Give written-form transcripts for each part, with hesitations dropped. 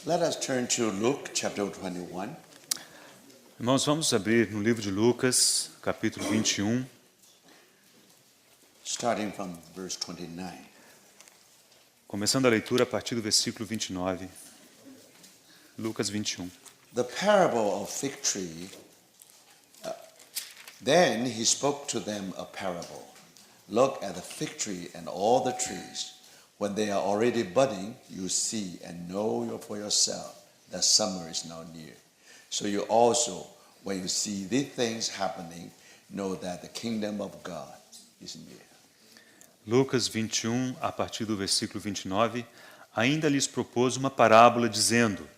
Let us turn to Luke chapter 21. Irmãos, vamos abrir no livro de Lucas, capítulo 21, Starting from verse 29. começando a leitura a partir do versículo 29. Lucas 21. The parable of fig tree. Then he spoke to them a parable. Look at the fig tree and all the trees. When they are already budding, you see and know for yourself that summer is now near. So you also, when you see these things happening, know that the kingdom of God is near. Lucas 21, a partir do versículo 29, ainda lhes propôs uma parábola, dizendo: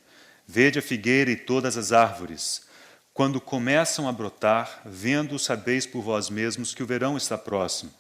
Vede a figueira e todas as árvores. Quando começam a brotar, vendo, sabeis por vós mesmos que o verão está próximo.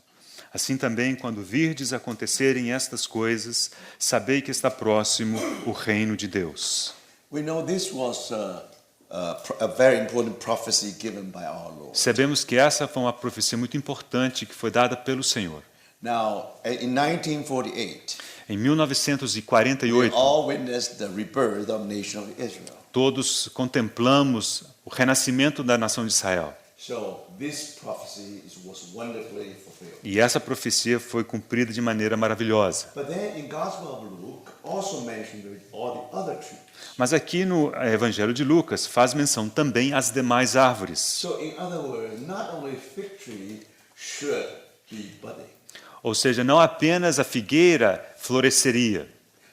Assim também, quando virdes acontecerem estas coisas, sabei que está próximo o reino de Deus. We know this was a very important prophecy given by our Lord. Sabemos que essa foi uma profecia muito importante que foi dada pelo Senhor. Now, in 1948, Em we 1948, all witnessed the rebirth of the nation of Israel. todos contemplamos o renascimento da nação de Israel. So this prophecy was wonderfully fulfilled. E essa profecia foi cumprida de maneira maravilhosa. But then in Gospel of Luke also mentioned all the other trees. Mas aqui no Evangelho de Lucas faz menção também às demais árvores. So in other words, not only fig tree should be budding. Ou seja, não apenas a figueira floresceria.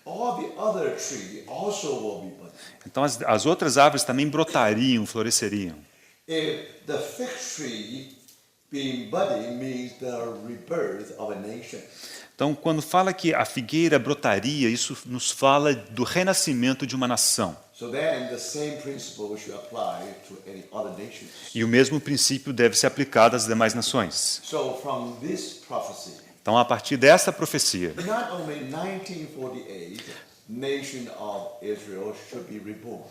All the other trees also will be budding. Então as outras árvores também brotariam, floresceriam. If the fig tree being budding means the rebirth of a nation. Então, quando fala que a figueira brotaria, isso nos fala do renascimento de uma nação. So then the same principle should apply to any other nations. E o mesmo princípio deve ser aplicado às demais nações. So from this prophecy, Então, a partir dessa profecia, not only 1948, nation of Israel should be reborn.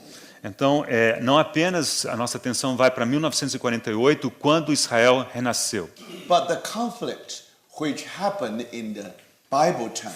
então, não apenas a nossa atenção vai para 1948, quando Israel renasceu, But the conflict which happened in the Bible time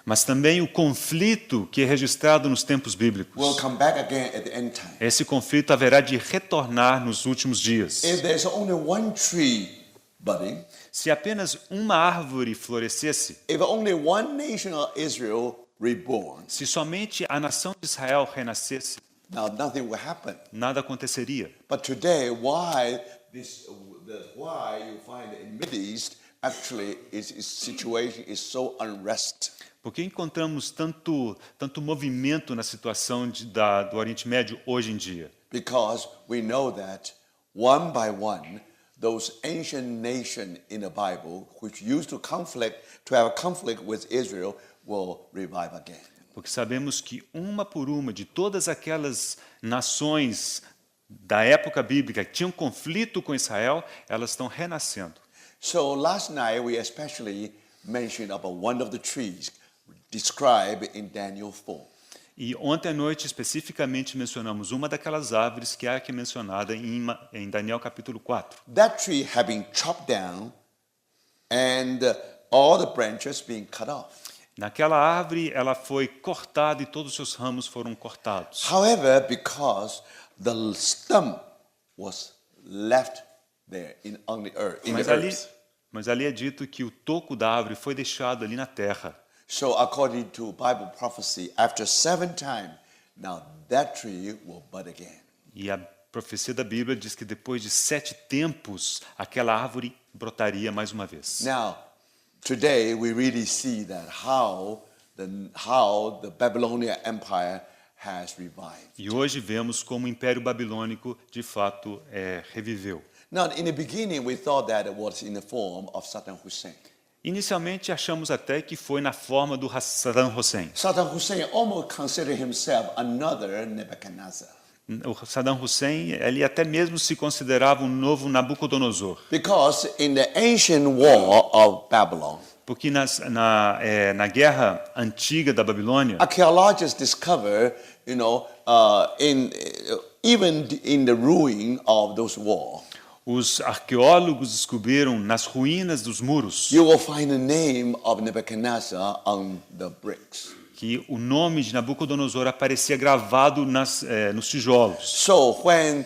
mas também o conflito que é registrado nos tempos will bíblicos. come back again at the end time. Esse conflito haverá de retornar nos últimos dias. If there's only one tree budding, Se apenas uma árvore florescesse, if only one nation of Israel reborn, se somente a nação de Israel renascesse, now nothing will happen. nada aconteceria. But today, why you find in Middle East actually is situation is so unrest. Porque encontramos tanto movimento na situação do Oriente Médio hoje em dia? Because we know that one by one, those ancient nations in the Bible which used to have a conflict with Israel will revive again. Porque sabemos que uma por uma de todas aquelas nações da época bíblica que tinham conflito com Israel, elas estão renascendo. So last night we especially mentioned about one of the trees described in Daniel 4. E ontem à noite especificamente mencionamos uma daquelas árvores que é aqui mencionada em Daniel capítulo 4. That tree had been chopped down and all the branches being cut off. Naquela árvore ela foi cortada e todos os seus ramos foram cortados. However, because the stump was left there on the earth, in the earth. Mas ali é dito que o toco da árvore foi deixado ali na terra. So according to Bible prophecy, after 7 times, now that tree will bud again. E a profecia da Bíblia diz que depois de 7 tempos, aquela árvore brotaria mais uma vez. Now, today we really see that how the Babylonian Empire has revived. E hoje vemos como o Império Babilônico de fato reviveu. Now, in the beginning, we thought that it was in the form of Saddam Hussein. Inicialmente achamos até que foi na forma do Saddam Hussein. Saddam Hussein almost considered himself another Nebuchadnezzar. O Saddam Hussein, ele até mesmo se considerava um novo Nabucodonosor. Because in the ancient war of Babylon, Porque na guerra antiga da Babilônia, archaeologists discover, even in the ruin of those walls, os arqueólogos descobriram nas ruínas dos muros you will find the name of Nebuchadnezzar on the bricks. que o nome de Nabucodonosor aparecia gravado nos tijolos. So when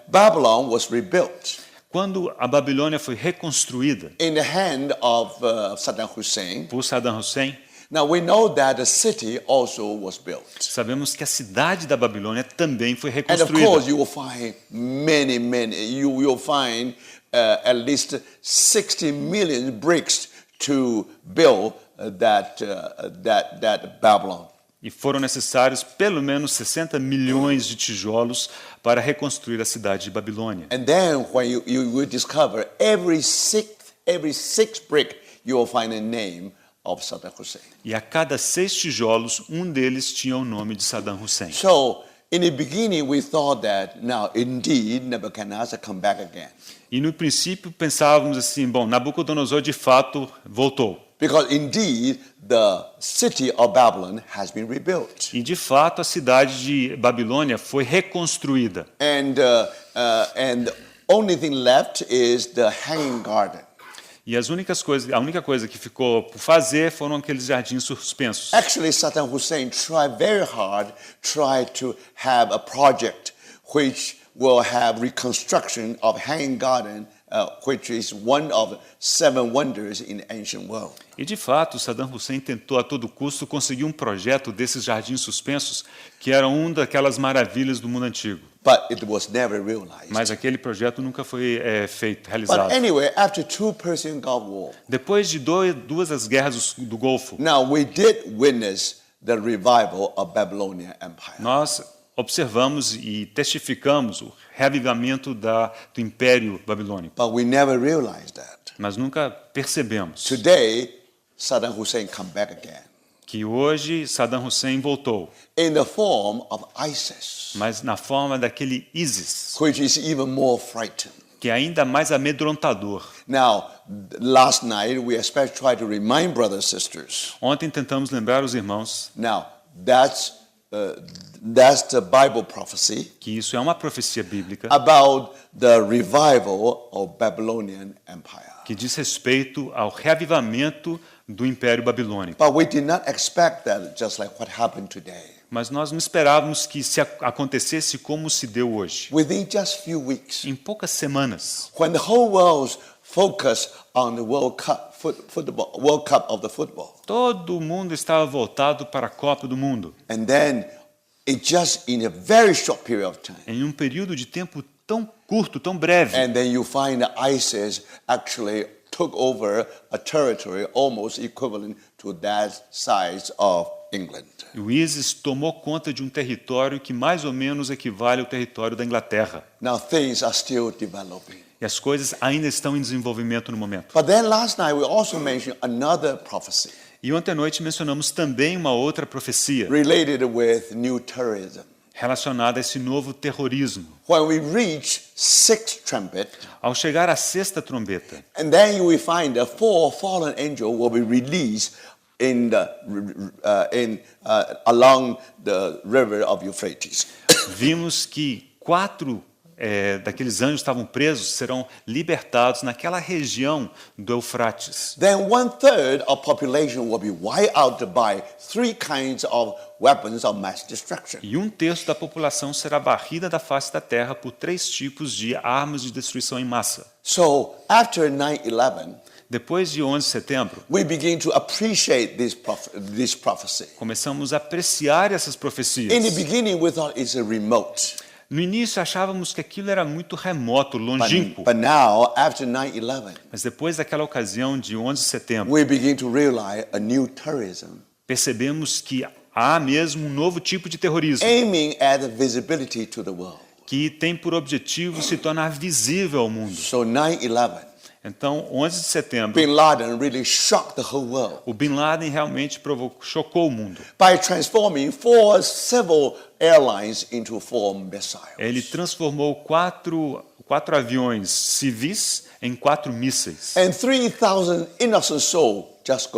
Babylon was rebuilt Quando a Babilônia foi reconstruída in the hand of Saddam Hussein, por Saddam Hussein, now we know that the city also was built. sabemos que a cidade da Babilônia também foi And of reconstruída. course, you will find you will find at least 60 million bricks to build that Babylon. E foram necessários pelo menos 60 milhões de tijolos para reconstruir a cidade de Babilônia. And then when you will discover every sixth brick, you will find a name of Saddam Hussein. E a cada 6 tijolos, um deles tinha o nome de Saddam Hussein. So in the beginning, we thought that now indeed Nebuchadnezzar come back again. E no princípio pensávamos assim, bom, Nabucodonosor de fato voltou. Because indeed, the city of Babylon has been rebuilt. E de fato a cidade de Babilônia foi reconstruída. And the only thing left is the hanging garden. E a única coisa que ficou por fazer foram aqueles jardins suspensos. Actually, Saddam Hussein tried very hard, to have a project which will have reconstruction of hanging garden, which is one of 7 wonders in the ancient world. E de fato, Saddam Hussein tentou a todo custo conseguir um projeto desses jardins suspensos, que era uma daquelas maravilhas do mundo antigo. But it was never realized. Mas aquele projeto nunca foi realizado. But anyway, after 2 Persian Gulf War, Depois de duas das guerras do Golfo, now we did witness the revival of Babylonian Empire. nós observamos e testificamos o reavivamento do Império Babilônico. But we never realized that. Mas nunca percebemos Today, Saddam Hussein come back again que hoje Saddam Hussein voltou, in the form of ISIS, mas na forma daquele ISIS, which is even more frightening. que é ainda mais amedrontador. Now, last night we especially tried to remind brothers and sisters. Ontem tentamos lembrar os irmãos Now, that's the Bible prophecy que isso é uma profecia bíblica about the revival of Babylonian Empire. que diz respeito ao reavivamento do Império Babilônico. But we did not expect that, just like what happened today. Mas nós não esperávamos que se acontecesse como se deu hoje. Within just few weeks, Em poucas semanas, when the whole world's focused on the World Cup of the football, todo mundo estava voltado para a Copa do Mundo. and then in a very short period of time, Em um período de tempo tão curto, tão breve. and then you find that ISIS actually took over a territory almost equivalent to that size of England. E o ISIS tomou conta de um território que mais ou menos equivale ao território da Inglaterra. Now things are still developing. E as coisas ainda estão em desenvolvimento no momento. But then last night we also mentioned another prophecy E ontem à noite mencionamos também uma outra profecia related with new terrorism. relacionada a esse novo terrorismo. When we reach 6th trumpet, Ao chegar à sexta trombeta, and then you will find the 4 fallen angels will be released along the river of Euphrates. vimos que 4 daqueles anjos estavam presos serão libertados naquela região do Eufrates. Then 1/3 of population will be wiped out by 3 kinds of weapons of mass destruction. E 1/3 da população será varrida da face da terra por 3 tipos de armas de destruição em massa. So after 9/11, Depois de 11 de setembro, we begin to appreciate this prophecy. começamos a apreciar essas In the profecias. beginning, we thought it's a remote. No início achávamos que aquilo era muito remoto, longínquo, But now, after 9/11, mas depois daquela ocasião de 11 de setembro, we begin to realize a new terrorism percebemos que há mesmo um novo tipo de terrorismo aiming at the visibility to the world. que tem por objetivo se tornar visível ao mundo. So 9/11, Então, 11 de setembro, Bin Laden really shocked the whole world o Bin Laden realmente chocou o mundo. by transforming 4 civil airlines into 4 missiles. Ele transformou quatro aviões civis em 4 mísseis. And 3,000 innocent souls just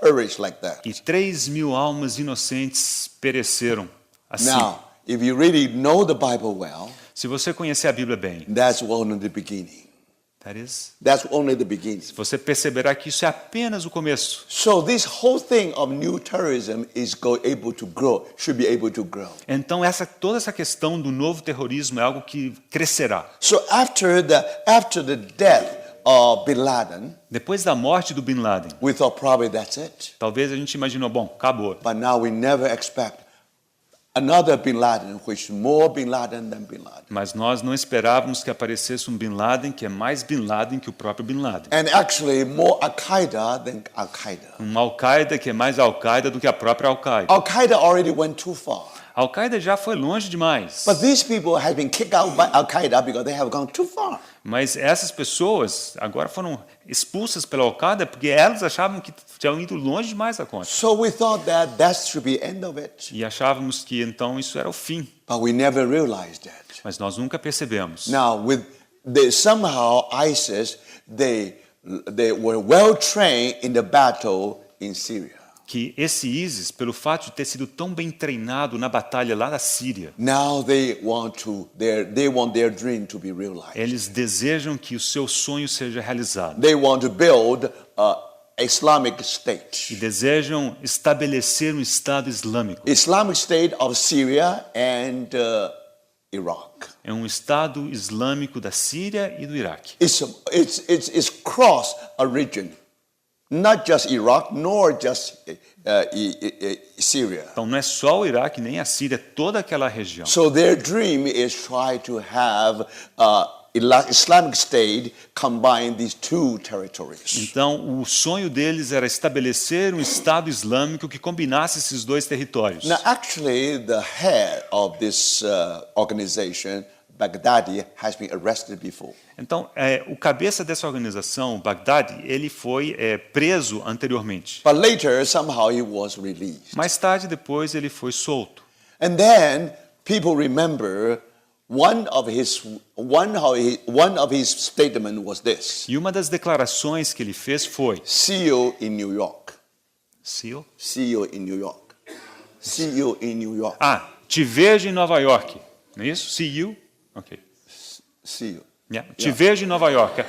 perish like that. E 3.000 almas inocentes pereceram assim. Now, if you really know the Bible well, Se você conhecer a Bíblia bem, that's only the beginning. That's only the beginning. Você perceberá que isso é apenas o começo. So this whole thing of new terrorism is able to grow, should be able to grow. Então toda essa questão do novo terrorismo é algo que crescerá. So after the death of Bin Laden, Depois da morte do Bin Laden, we thought probably that's it. talvez a gente imaginou, bom, acabou. But now we never expect another Bin Laden, which is more Bin Laden than Bin Laden. Mas nós não esperávamos que aparecesse um Bin Laden que é mais Bin Laden que o próprio Bin Laden. And actually more Al-Qaeda than Al-Qaeda. Um Al-Qaeda que é mais Al-Qaeda do que a própria Al-Qaeda. Al-Qaeda already went too far. A Al-Qaeda já foi longe demais. But these people have been kicked out by Al-Qaeda because they have gone too far. Mas essas pessoas agora foram expulsas pela Al-Qaeda porque elas achavam que tinham ido longe demais da conta. So we thought that should be the end of it. E achávamos que então isso era o fim. But we never realized that. Mas nós nunca percebemos. Now, somehow ISIS, they were well trained in the battle in Syria. Que esse ISIS, pelo fato de ter sido tão bem treinado na batalha lá da Síria, Now they want their dream to be realized. eles desejam que o seu sonho seja realizado. They want to build an Islamic E state. desejam estabelecer um Estado Islâmico. Islamic State of Syria and Iraq. É um Estado Islâmico da Síria e do Iraque. It's cross a region, not just Iraq nor just Syria. Então não é só o Iraque nem a Síria, toda aquela região. So their dream is try to have Islamic State combine these two territories. Então o sonho deles era estabelecer um Estado Islâmico que combinasse esses dois territórios. Now, actually, the head of this organization, Baghdadi, has been arrested before. Então o cabeça dessa organização, Baghdadi, ele foi preso anteriormente. But later, somehow, he was released. Mais tarde, depois, ele foi solto. And then people remember one of his statement was this: E uma das declarações que ele fez foi: "See you in New York. "Seal? See you in New York. See you in New York. Te vejo em Nova York." Não é isso? See you? Ok. See you." Yeah. Te vejo em Nova York.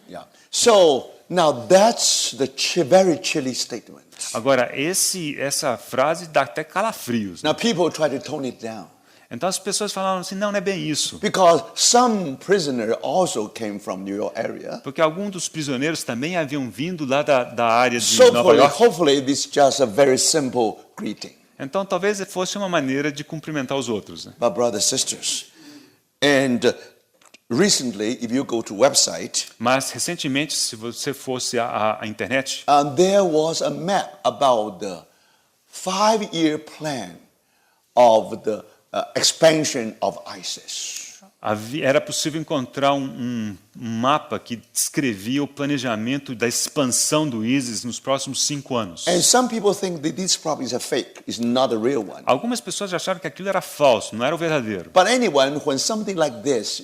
Yeah. So now that's the very chilly statement. Agora, essa frase dá até calafrios. Né? Now people try to tone it down. Então as pessoas falaram assim, não é bem isso. Because some prisoner also came from New York area. Porque alguns dos prisioneiros também haviam vindo lá da área de Nova York. Hopefully this is just a very simple greeting. Então talvez fosse uma maneira de cumprimentar os outros. Né? But brothers and sisters, and recently, if you go to website, mas recentemente, se você fosse à internet, there was a map about the 5-year plan of the expansion of ISIS. Era possível encontrar um mapa que descrevia o planejamento da expansão do ISIS nos próximos 5 anos. And some people think that this probably is a fake, it's not a real one. Algumas pessoas acharam que aquilo era falso, não era o verdadeiro. But anyway, when something like this,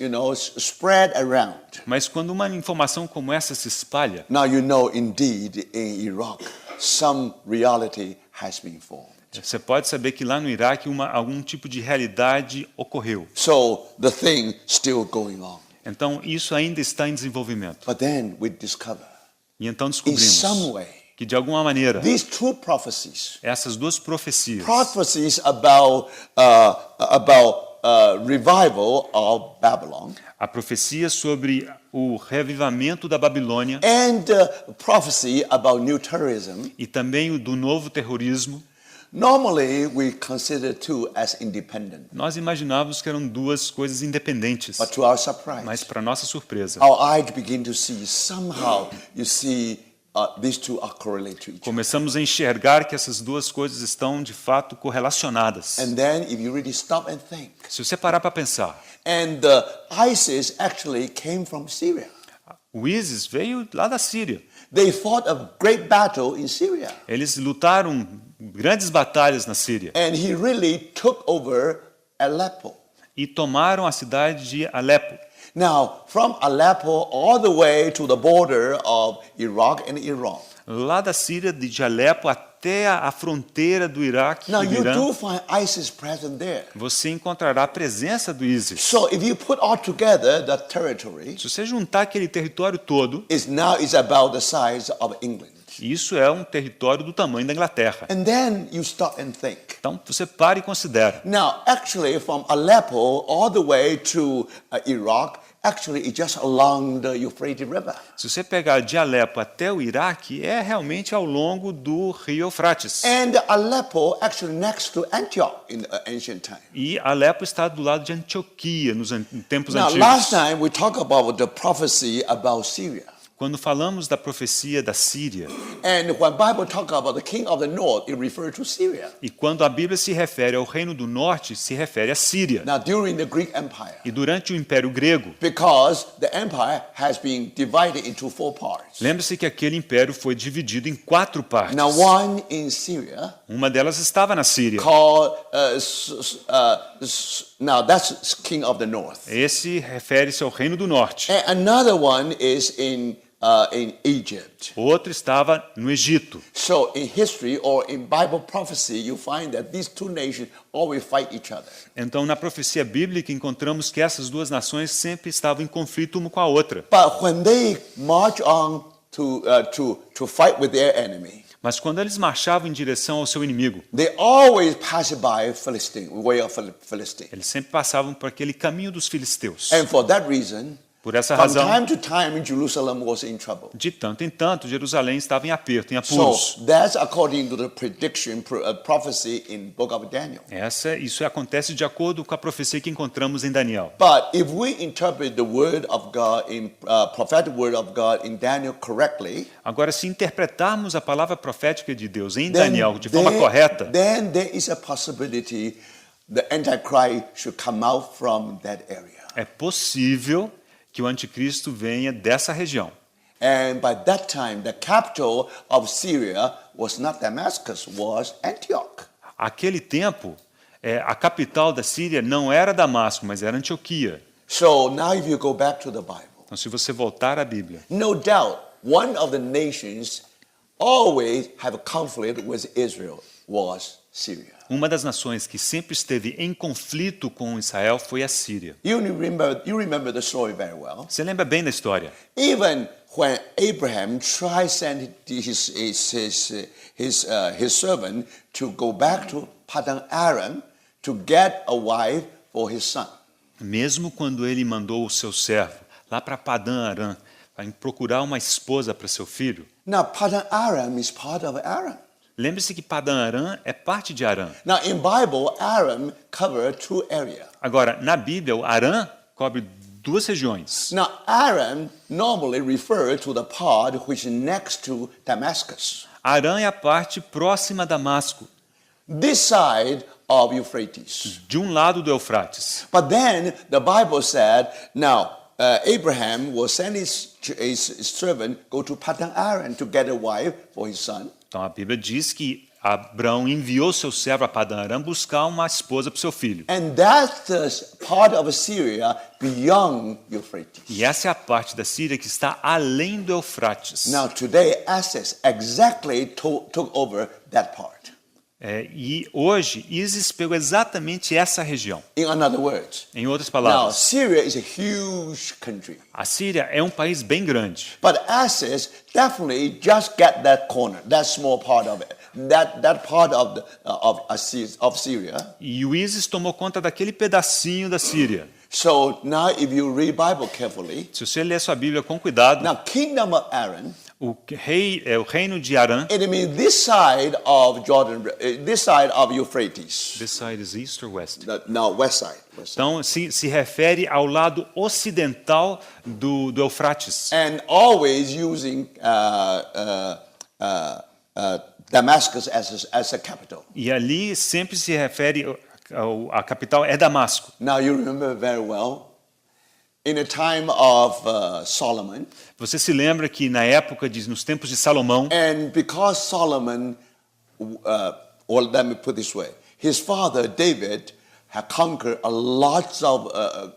spread around. Mas quando uma informação como essa se espalha, now indeed in Iraq some reality has been formed. Você pode saber que lá no Iraque algum tipo de realidade ocorreu. So the thing still going on. Então isso ainda está em desenvolvimento. But then we discover, e então in descobrimos some way, que de alguma maneira these two prophecies, essas duas profecias, about revival of Babylon, a profecia sobre o revivamento da Babilônia and prophecy about new terrorism, e também o do novo terrorismo, normally we consider two as independent. Nós imaginávamos que eram duas coisas independentes. But to our surprise, mas para nossa surpresa, our eyes begin to see somehow these two are correlated to each other. Começamos a enxergar que essas duas coisas estão de fato correlacionadas. And then if you really stop and think, se você parar para pensar, and ISIS actually came from Syria. O ISIS veio lá da Síria. They fought a great battle in Syria. Eles lutaram grandes batalhas na Síria. And he really took over Aleppo. E tomaram a cidade de Alepo. Now, from Aleppo all the way to the border of Iraq and Iran. Lá da Síria, de Alepo até a fronteira do Iraque Now e do you Irã, do find ISIS present there. você encontrará a presença do ISIS. So if you put all together the territory, Se você juntar aquele território todo, is about the size of England. isso é um território do tamanho da Inglaterra. And then you stop and think. Então você para e considera. Now, actually, from Aleppo all the way to Iraq, actually, it's just along the Euphrates River. Se você pegar de Alepo até o Iraque, é realmente ao longo do rio Eufrates. And Aleppo actually next to Antioch in the ancient time. E Alepo está do lado de Antioquia, em tempos Now, last antigos. time we talked about the prophecy about Syria. Quando falamos da profecia da Síria, And when Bible talk about the king of the north, it refers to Syria. e quando a Bíblia se refere ao reino do norte, se refere à Síria. Now, during the Greek Empire, E durante o Império Grego, because the empire has been divided into 4 parts. lembre-se que aquele império foi dividido em 4 partes. Now, one in Syria, Uma delas estava na Síria. called now that's king of the north. Esse refere-se ao reino do norte. And another one is in Egypt. Outro estava no Egito. So in history or in Bible prophecy, you find that these 2 nations always fight each other. Então, na profecia bíblica, encontramos que essas duas nações sempre estavam em conflito uma com a outra. But when they march on to fight with their enemy, Mas quando eles marchavam em direção ao seu inimigo, they always pass by Philistine, way of Philistine. eles sempre passavam por aquele caminho dos filisteus. And for that reason, Por essa from razão, time to time, Jerusalem was in trouble. de tanto em tanto, Jerusalém estava em aperto, em So apuros. that's according to the prediction, prophecy in book of Daniel. Isso acontece de acordo com a profecia que encontramos em Daniel. But if we interpret the word of God in prophetic word of God in Daniel correctly, Agora, se interpretarmos a palavra profética de Deus em then Daniel de forma correta, then there is a possibility the Antichrist should come out from that area. é possível que o anticristo venha dessa região. And by that time, the capital of Syria was not Damascus, was Antioch. Aquele tempo, a capital da Síria não era Damasco, mas era Antioquia. So now if you go back to the Bible, Então, se você voltar à Bíblia, no doubt one of the nations always have a conflict with Israel was Syria. uma das nações que sempre esteve em conflito com Israel foi a Síria. You remember the story very well. Você lembra bem da história? Even when Abraham tried to send his servant to go back to Padan Aram to get a wife for his son. Mesmo quando ele mandou o seu servo lá para Padã Arã para procurar uma esposa para seu filho, Now Padan Aram is part of Aram. lembre-se que Padã Arã é parte de Arã. Now in Bible, Aram cover 2 areas. Agora, na Bíblia, o Arã cobre 2 regiões. Now Aram normally refers to the part which is next to Damascus. Arã é a parte próxima a Damasco, This side of Euphrates. de um lado do Eufrates. But then the Bible said, now Abraham will send his servant go to Padan Aram to get a wife for his son. Então a Bíblia diz que Abraão enviou seu servo a Padã Arã buscar uma esposa para o seu filho. And that's the part of Syria beyond Euphrates. E essa é a parte da Síria que está além do Eufrates. Now today, ISIS exactly took over that part. E hoje, ISIS pegou exatamente essa região. In other words, Em outras now palavras, Syria is a huge country. a Síria é um país bem grande. But ISIS definitely just get that corner, that small part of it, that part of Syria. E o ISIS tomou conta daquele pedacinho da Síria. So now if you read Bible carefully, Se você ler sua Bíblia com cuidado, now kingdom of Aaron, o reino de Arã, it means this side of Jordan, this side of Euphrates. this side is east or west? No, west side. West side. Então, se refere ao lado ocidental do Eufrates. And always using Damascus as a capital. E ali sempre se refere, a capital é Damasco. Now you remember very well, in the time of Solomon, Você se lembra que na época, nos tempos de Salomão, and because Solomon, or let me put this way, his father David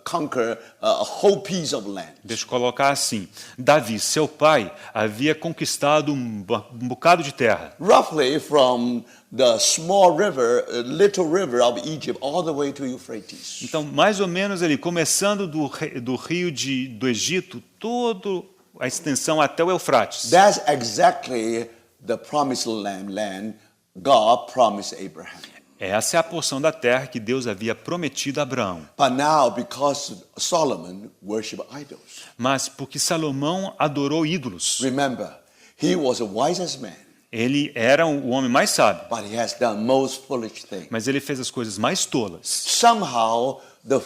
conquer a whole piece of land. Deixa eu colocar assim. Davi, seu pai, havia conquistado um bocado de terra. Roughly from the small river, little river of Egypt, all the way to Euphrates. Então, mais ou menos ali, começando do rio do Egito, toda a extensão até o Eufrates. That's exactly the promised land God promised Abraham. Essa é a porção da terra que Deus havia prometido a Abraão. But now, because Solomon worshiped idols, Mas porque Salomão adorou ídolos. remember, he was the wisest man, Ele era o homem mais sábio, but he has done most foolish things. mas ele fez as coisas mais tolas. Somehow, the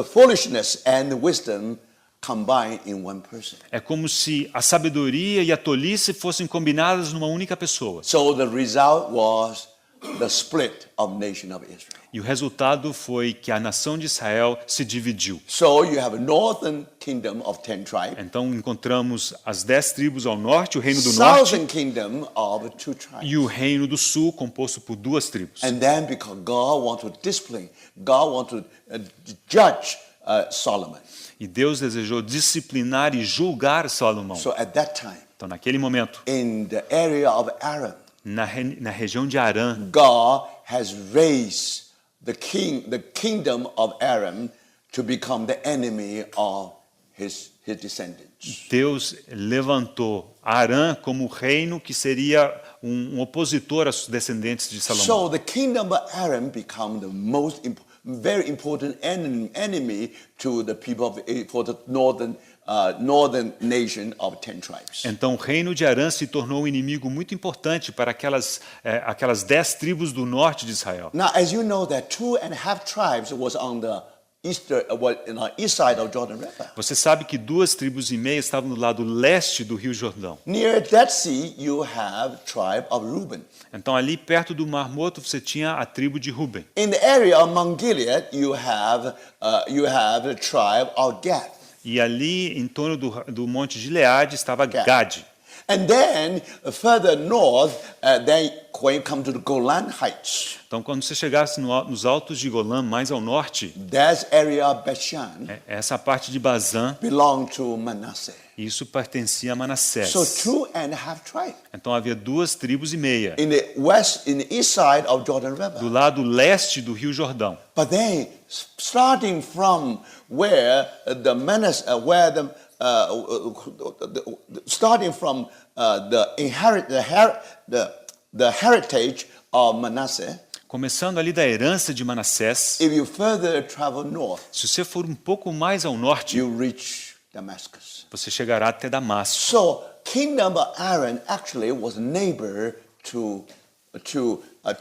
foolishness and the wisdom combine in one person. É como se a sabedoria e a tolice fossem combinadas numa única pessoa. So the result was the split of nation of Israel. E o resultado foi que a nação de Israel se dividiu. So you have a northern kingdom of 10 tribes, Então encontramos as 10 tribos ao norte, o reino do norte, southern kingdom of 2 tribes. e o reino do sul, composto por 2 tribos. And then because God wants to discipline, God wants to judge Solomon. E Deus desejou disciplinar e julgar Salomão. So at that time, Então naquele momento, in the area of Aram, na região de Arã, God has raised the kingdom of Aram to become the enemy of his descendants. Deus levantou Arã como reino que seria um opositor aos descendentes de Salomão. So the kingdom of Aram become the very important enemy to the people for the northern nation of 10 tribes. Então o reino de Arã se tornou um inimigo muito importante para aquelas 10 tribos do norte de Israel. Now, as you know, that 2.5 tribes was on the east side of Jordan River. Você sabe que 2 tribos e meia estavam do lado leste do Rio Jordão. Near Dead Sea, you have tribe of Reuben. Então ali perto do Mar Morto você tinha a tribo de Ruben. In the area of Mount Gilead, you have the tribe of Gad. E ali em torno do Monte Gileade estava Gade. And then further north, then when you come to the Golan Heights, Então quando você chegasse nos altos de Golã, mais ao norte, that area of Bashan essa parte de Bazã, belonged to Manasseh. isso pertencia a Manassés. So 2.5 tribes. Então havia 2 tribos e meia In the east side of Jordan River. do lado leste do Rio Jordão. But then, starting from where the starting from the heritage of Manasseh, Começando ali da herança de Manassés, if you further travel north, se você for um pouco mais ao norte, you reach Damascus. você chegará até Damasco. So, kingdom of Aaron actually was neighbor to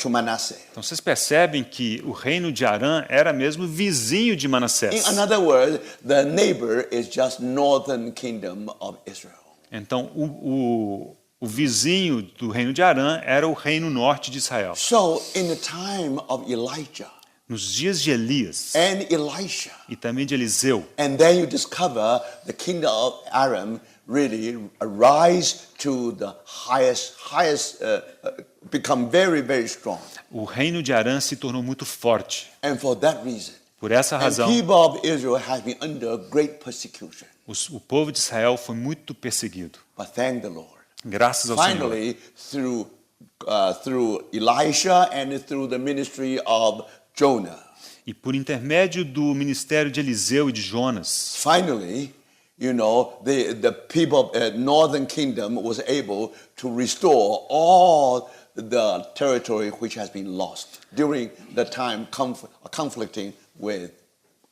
Manasseh. Então vocês percebem que o reino de Arã era mesmo vizinho de Manassés. In other words, the neighbor is just northern kingdom of Israel. Então o vizinho do reino de Arã era o reino norte de Israel. So, in the time of Elijah Nos dias de Elias and Elisha, e também de Eliseu, and then you discover the kingdom of Aram really rise to the highest, become very, very strong. o reino de Arã se tornou muito forte. And for that reason, Por essa and razão, people of Israel has been under great persecution. o povo de Israel foi muito perseguido. But thank the Lord. Graças ao Senhor. Finally, through Elisha and through the ministry of Jonah, E por intermédio do ministério de Eliseu e de Jonas, finally, the people of northern kingdom was able to restore all the territory which has been lost during the time conflicting with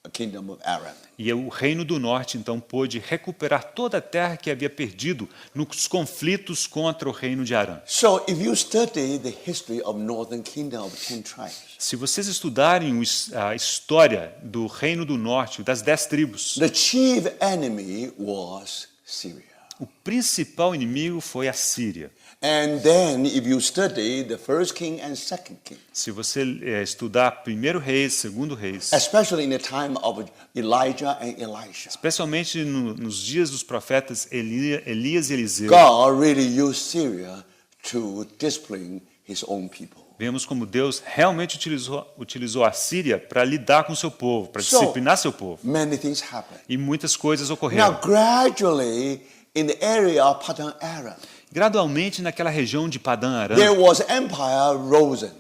the kingdom of Aram. e o reino do norte então pôde recuperar toda a terra que havia perdido nos conflitos contra o reino de Arã. So if you study the history of northern kingdom of 10 tribes, Se vocês estudarem a história do reino do norte, das 10 tribos, the chief enemy was Syria. o principal inimigo foi a Síria. And then if you study the first king and second king, Se você estudar 1º Reis, 2º Reis, especially in the time of Elijah and Elisha, especialmente nos dias dos profetas Elias e Eliseu, God really used Syria to discipline his own people. Vemos como Deus realmente utilizou a Síria para lidar com seu povo, para So, disciplinar seu povo. Many things happen. E muitas coisas Now, ocorreram. gradually, in the area of Padan Aram, Gradualmente, naquela região de Padan Aram, there was empire rose,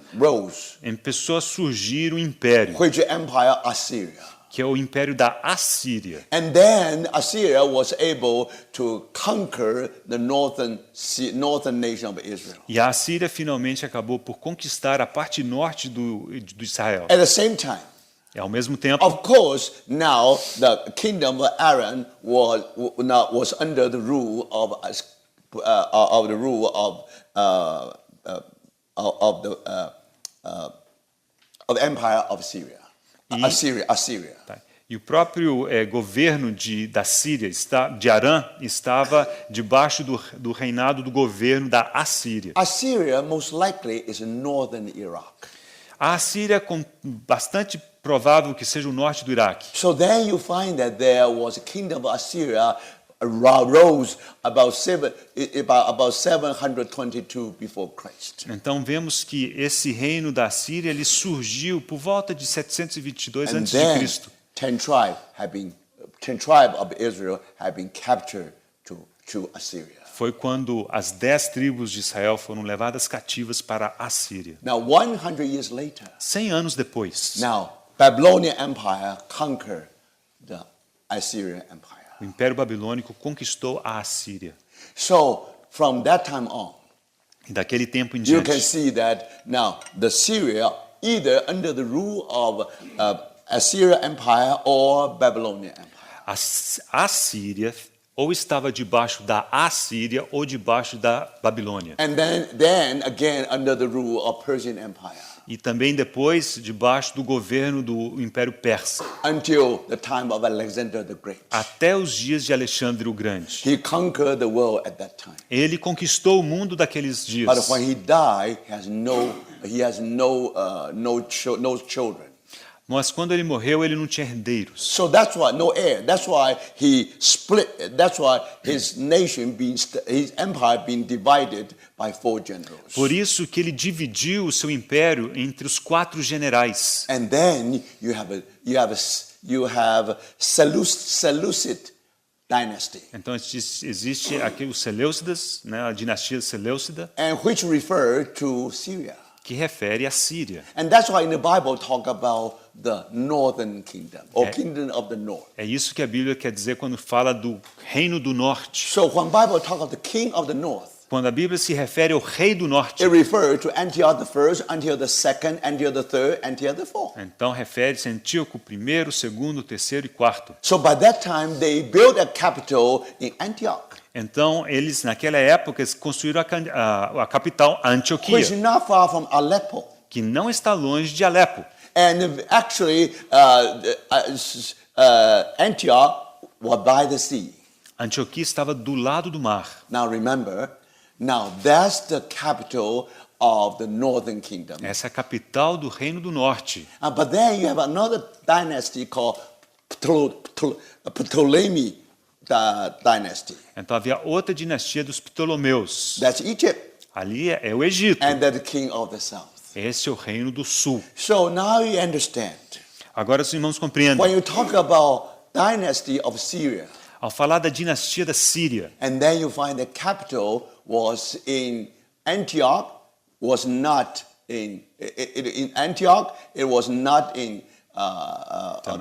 começou a surgir o império, which is empire Assyria. que é o império da Assíria. And then Assyria was able to conquer the northern nation of Israel. E a Assíria finalmente acabou por conquistar a parte norte do Israel. At the same time, E ao mesmo tempo, of course, now the kingdom of Aaron was under the rule of the empire of Syria. Assyria. tá, e o próprio governo da Síria, de Arã, estava debaixo do reinado do governo da Assíria. Assyria most likely is in northern Iraq. A Assíria, com bastante provável que seja o norte do Iraque. So then you find that there was a kingdom of Assyria rose about 722 before Christ. Então vemos que esse reino da Síria ele surgiu por volta de 722 And a.C. then 10 tribes of Israel have been captured to Assyria. Foi quando as 10 tribos de Israel foram levadas cativas para a Síria. Now 100 years later, 100 anos depois, now Babylonian Empire conquered the Assyrian Empire. o Império Babilônico conquistou a Assíria. So from that time on, E daquele tempo em you can diante, see that now the Syria either under the rule of Assyrian Empire or Babylonian Empire. a Síria ou estava debaixo da Assíria ou debaixo da Babilônia. And then again under the rule of Persian Empire E também depois debaixo do governo do Império Persa, until the time of Alexander the Great. até os dias de Alexandre o Grande. He conquered the world at that time. Ele conquistou o mundo daqueles dias. But when he died, he has no children. Mas quando ele morreu, ele não tinha herdeiros. So that's why no heir. That's why he split. That's why his his empire being divided by 4 generals. Por isso que ele dividiu o seu império entre os 4 generais. And then you have Seleucid dynasty, Então existe aqui os Seleucidas, né, a dinastia Seleucida, and which refer to Syria. que refere à Síria. And that's why in the Bible talk about the northern kingdom or kingdom of the north. É isso que a Bíblia quer dizer quando fala do reino do norte. So when Bible talk of the king of the north, Quando a Bíblia se refere ao rei do norte, it refers to Antioch the first, Antioch the second, Antioch the third, Antioch the fourth. então refere-se a Antíoco I, II, III e IV. So by that time they built a capital in Antioch, Então eles naquela época eles construíram a capital Antioquia, which is not far from Aleppo. que não está longe de Alepo. And actually, Antioch was by the sea. Antioquia estava do lado do mar. Now remember, that's the capital of the northern kingdom. Essa é a capital do reino do norte. But then you have another dynasty called Ptolemy dynasty. Então havia outra dinastia dos Ptolomeus. That's Egypt, Ali é o Egito. and that's the king of the south. Esse é o reino do sul. So now you understand. Agora os irmãos compreendem. When you talk about dynasty of Syria, Ao falar da dinastia da Síria, and then you find the capital was in Antioch, was not in Antioch, it was not in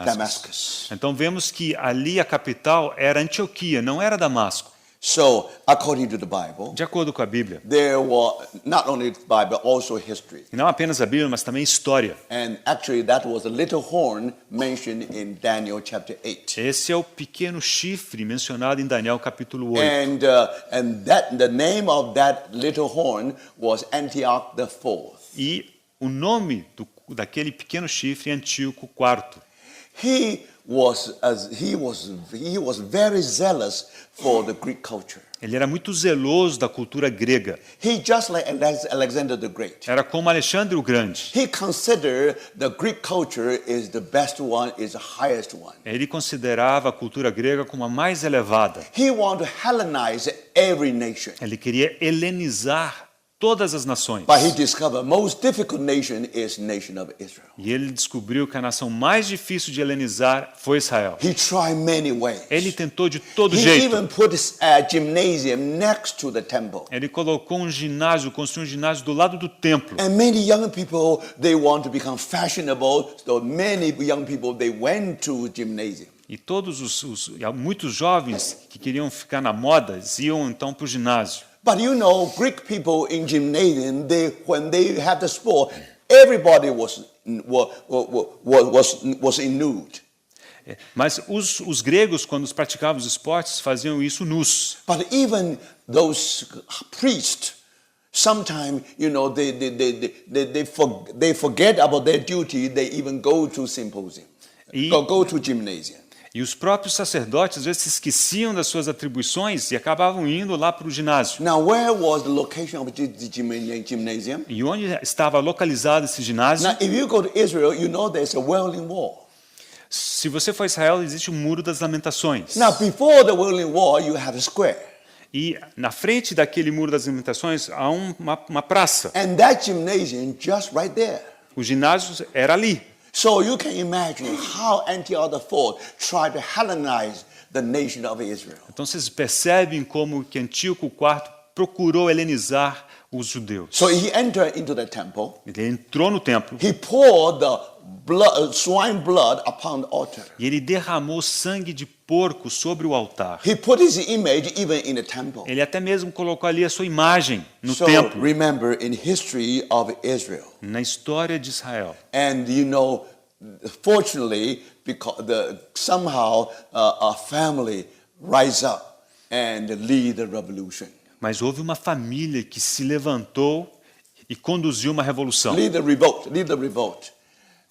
Damascus. então vemos que ali a capital era Antioquia, não era Damasco. So, according to the Bible, De acordo com a Bíblia. there was not only the Bible, also history. E não apenas a Bíblia, mas também história. And actually, that was a little horn mentioned in Daniel chapter 8. Esse é o pequeno chifre mencionado em Daniel capítulo 8. And the name of that little horn was Antioch the Fourth. E o nome daquele pequeno chifre é Antíoco IV. He was very zealous for the Greek culture. Ele era muito zeloso da cultura grega. He just like Alexander the Great. Era como Alexandre o Grande. He considered the Greek culture is the best one, is the highest one. Ele considerava a cultura grega como a mais elevada. He wanted to Hellenize every nation. Ele queria helenizar todas as nações. But he discovered most difficult nation is nation of Israel. E ele descobriu que a nação mais difícil de helenizar foi Israel. He tried many ways. Ele tentou de todo He jeito. even put a gymnasium next to the temple. Ele colocou um ginásio, construiu um ginásio do lado do templo. And many young people, they want to become fashionable. So many young people, they went to gymnasium. E muitos jovens que queriam ficar na moda iam então para o ginásio. But you know, Greek people in gymnasium, when they have the sport, everybody was in nude. Mas os gregos, quando praticavam os esportes, faziam isso nus. But even those priests, sometimes, you know, they forget about their duty. They even go to symposium, go to gymnasium. E os próprios sacerdotes às vezes se esqueciam das suas atribuições e acabavam indo lá para o ginásio. Now, where was the location of the gymnasium? E onde estava localizado esse ginásio? Now, if you go to Israel, you know there's a Wailing Wall. Se você for a Israel, existe o Muro das Lamentações. Now, before the Wailing Wall, you have a square. E na frente daquele Muro das Lamentações há uma praça. And that gymnasium just right there. O ginásio era ali. So you can imagine how Antioch IV tried to Hellenize the nation of Israel. Então vocês percebem como que Antíoco IV procurou helenizar os judeus. So he entered into the temple. Ele entrou no templo He poured the swine blood upon the altar. e ele derramou sangue de porco sobre o altar. He put his image even in the temple. Ele até mesmo colocou ali a sua imagem no So templo, remember, in history of Israel, na história de Israel. and you know, fortunately, because somehow a family rise up and lead the revolution. Mas houve uma família que se levantou e conduziu uma revolução. Lead the revolt.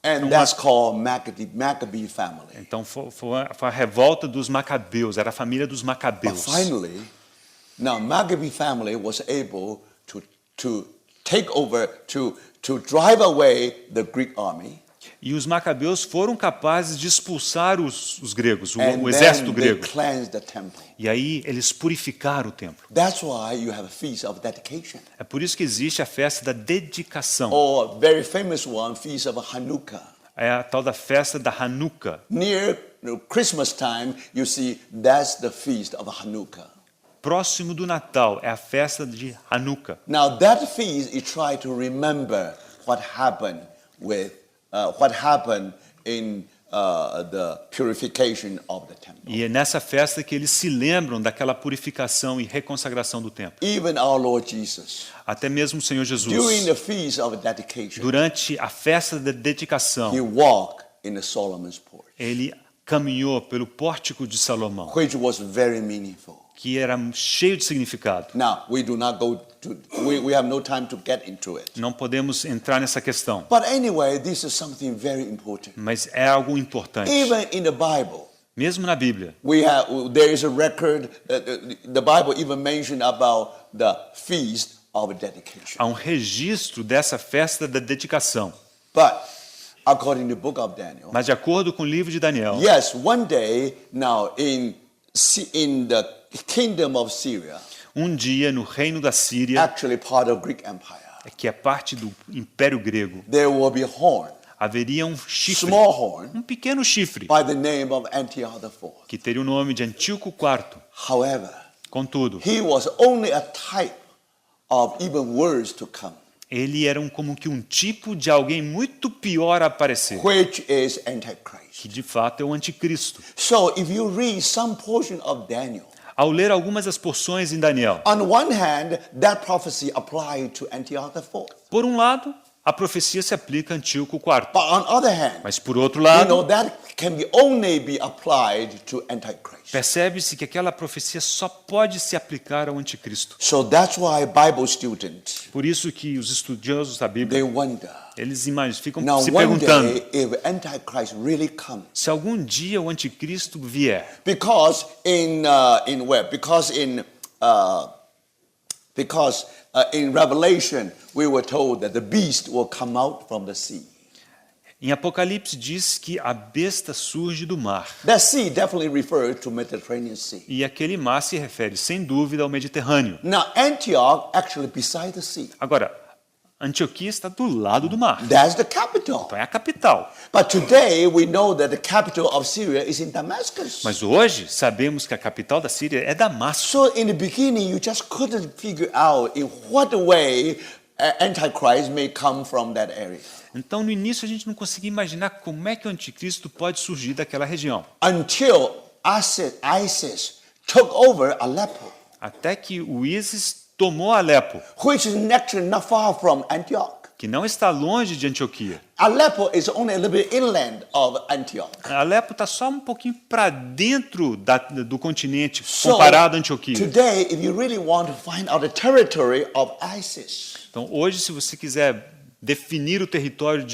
And that's called Maccabee family. Então foi a revolta dos Macabeus, era a família dos But Macabeus. finally, now Maccabee family was able to take over, to drive away the Greek army. E os Macabeus foram capazes de expulsar os gregos, And o exército then they grego. cleansed the temple. E aí eles purificaram o templo. That's why you have a feast of dedication. É por isso que existe a festa da dedicação. Or very famous one, feast of Hanukkah. É a tal da festa da Hanukkah. Near Christmas time, you see that's the feast of Hanukkah. Próximo do Natal é a festa de Hanukkah. Now that feast, you try to remember what happened in the purification of the temple. E é nessa festa que eles se lembram daquela purificação e reconsagração do templo. Even our Lord Jesus, Até mesmo o Senhor during Jesus, the feast of dedication, durante a festa da dedicação, he walked in the Solomon's porch, ele caminhou pelo pórtico de Salomão, which was very meaningful. que era cheio de significado. Now, we do not go to, we have no time to get into it. Não podemos entrar nessa questão, But anyway, this is something very important. mas é algo importante. Even in the Bible, Mesmo na Bíblia, there is a record, the Bible even mentioned about the feast of dedication. há um registro dessa festa da dedicação. But according to the book of Daniel, Mas de acordo com o livro de Daniel, yes, one day now in the kingdom of Syria, um dia no reino da Síria, actually part of Greek Empire, que é parte do Império Grego, there will be a horn, haveria um chifre, small horn, um pequeno chifre, by the name of Antioch IV. que teria o nome de Antíoco IV. However, Contudo, he was only a type of even worse to come, ele era como que um tipo de alguém muito pior a aparecer, which is Antichrist. que de fato é o anticristo. So if you read some portion of Daniel, Ao ler algumas das porções em Daniel, on one hand, that prophecy applied to Antioch IV. por um lado, a profecia se aplica a Antíoco IV. But on other hand, Mas por outro you know, lado, that can only be applied to Antichrist. percebe-se que aquela profecia só pode se aplicar ao anticristo. So that's why Bible students, Por isso que os estudiosos da they Bíblia, wonder, eles ficam now se one perguntando day if Antichrist really comes. se algum dia o anticristo vier. Because in Revelation we were told that the beast will come out from the sea. Em Apocalipse diz que a besta surge do mar. That sea definitely refers to Mediterranean Sea. E aquele mar se refere, sem dúvida, ao Mediterrâneo. Now, Antioch actually beside the sea. Agora, Antioquia está do lado do mar. That's the capital. Então é a capital. But today we know that the capital of Syria is in Damascus. Mas hoje sabemos que a capital da Síria é Damasco. So in the beginning, you just couldn't figure out in what way Antichrist may come from that area. Então, no início, a gente não conseguia imaginar como é que o anticristo pode surgir daquela região. Until ISIS took over Aleppo, Até que o ISIS tomou Alepo, which is actually not far from Antioch. que não está longe de Antioquia. Aleppo is only a little bit inland of Antioch. Alepo está só um pouquinho para dentro do continente, So, comparado a Antioquia. today, if you really want to find out the territory of ISIS, Então, hoje, se você quiser definir o território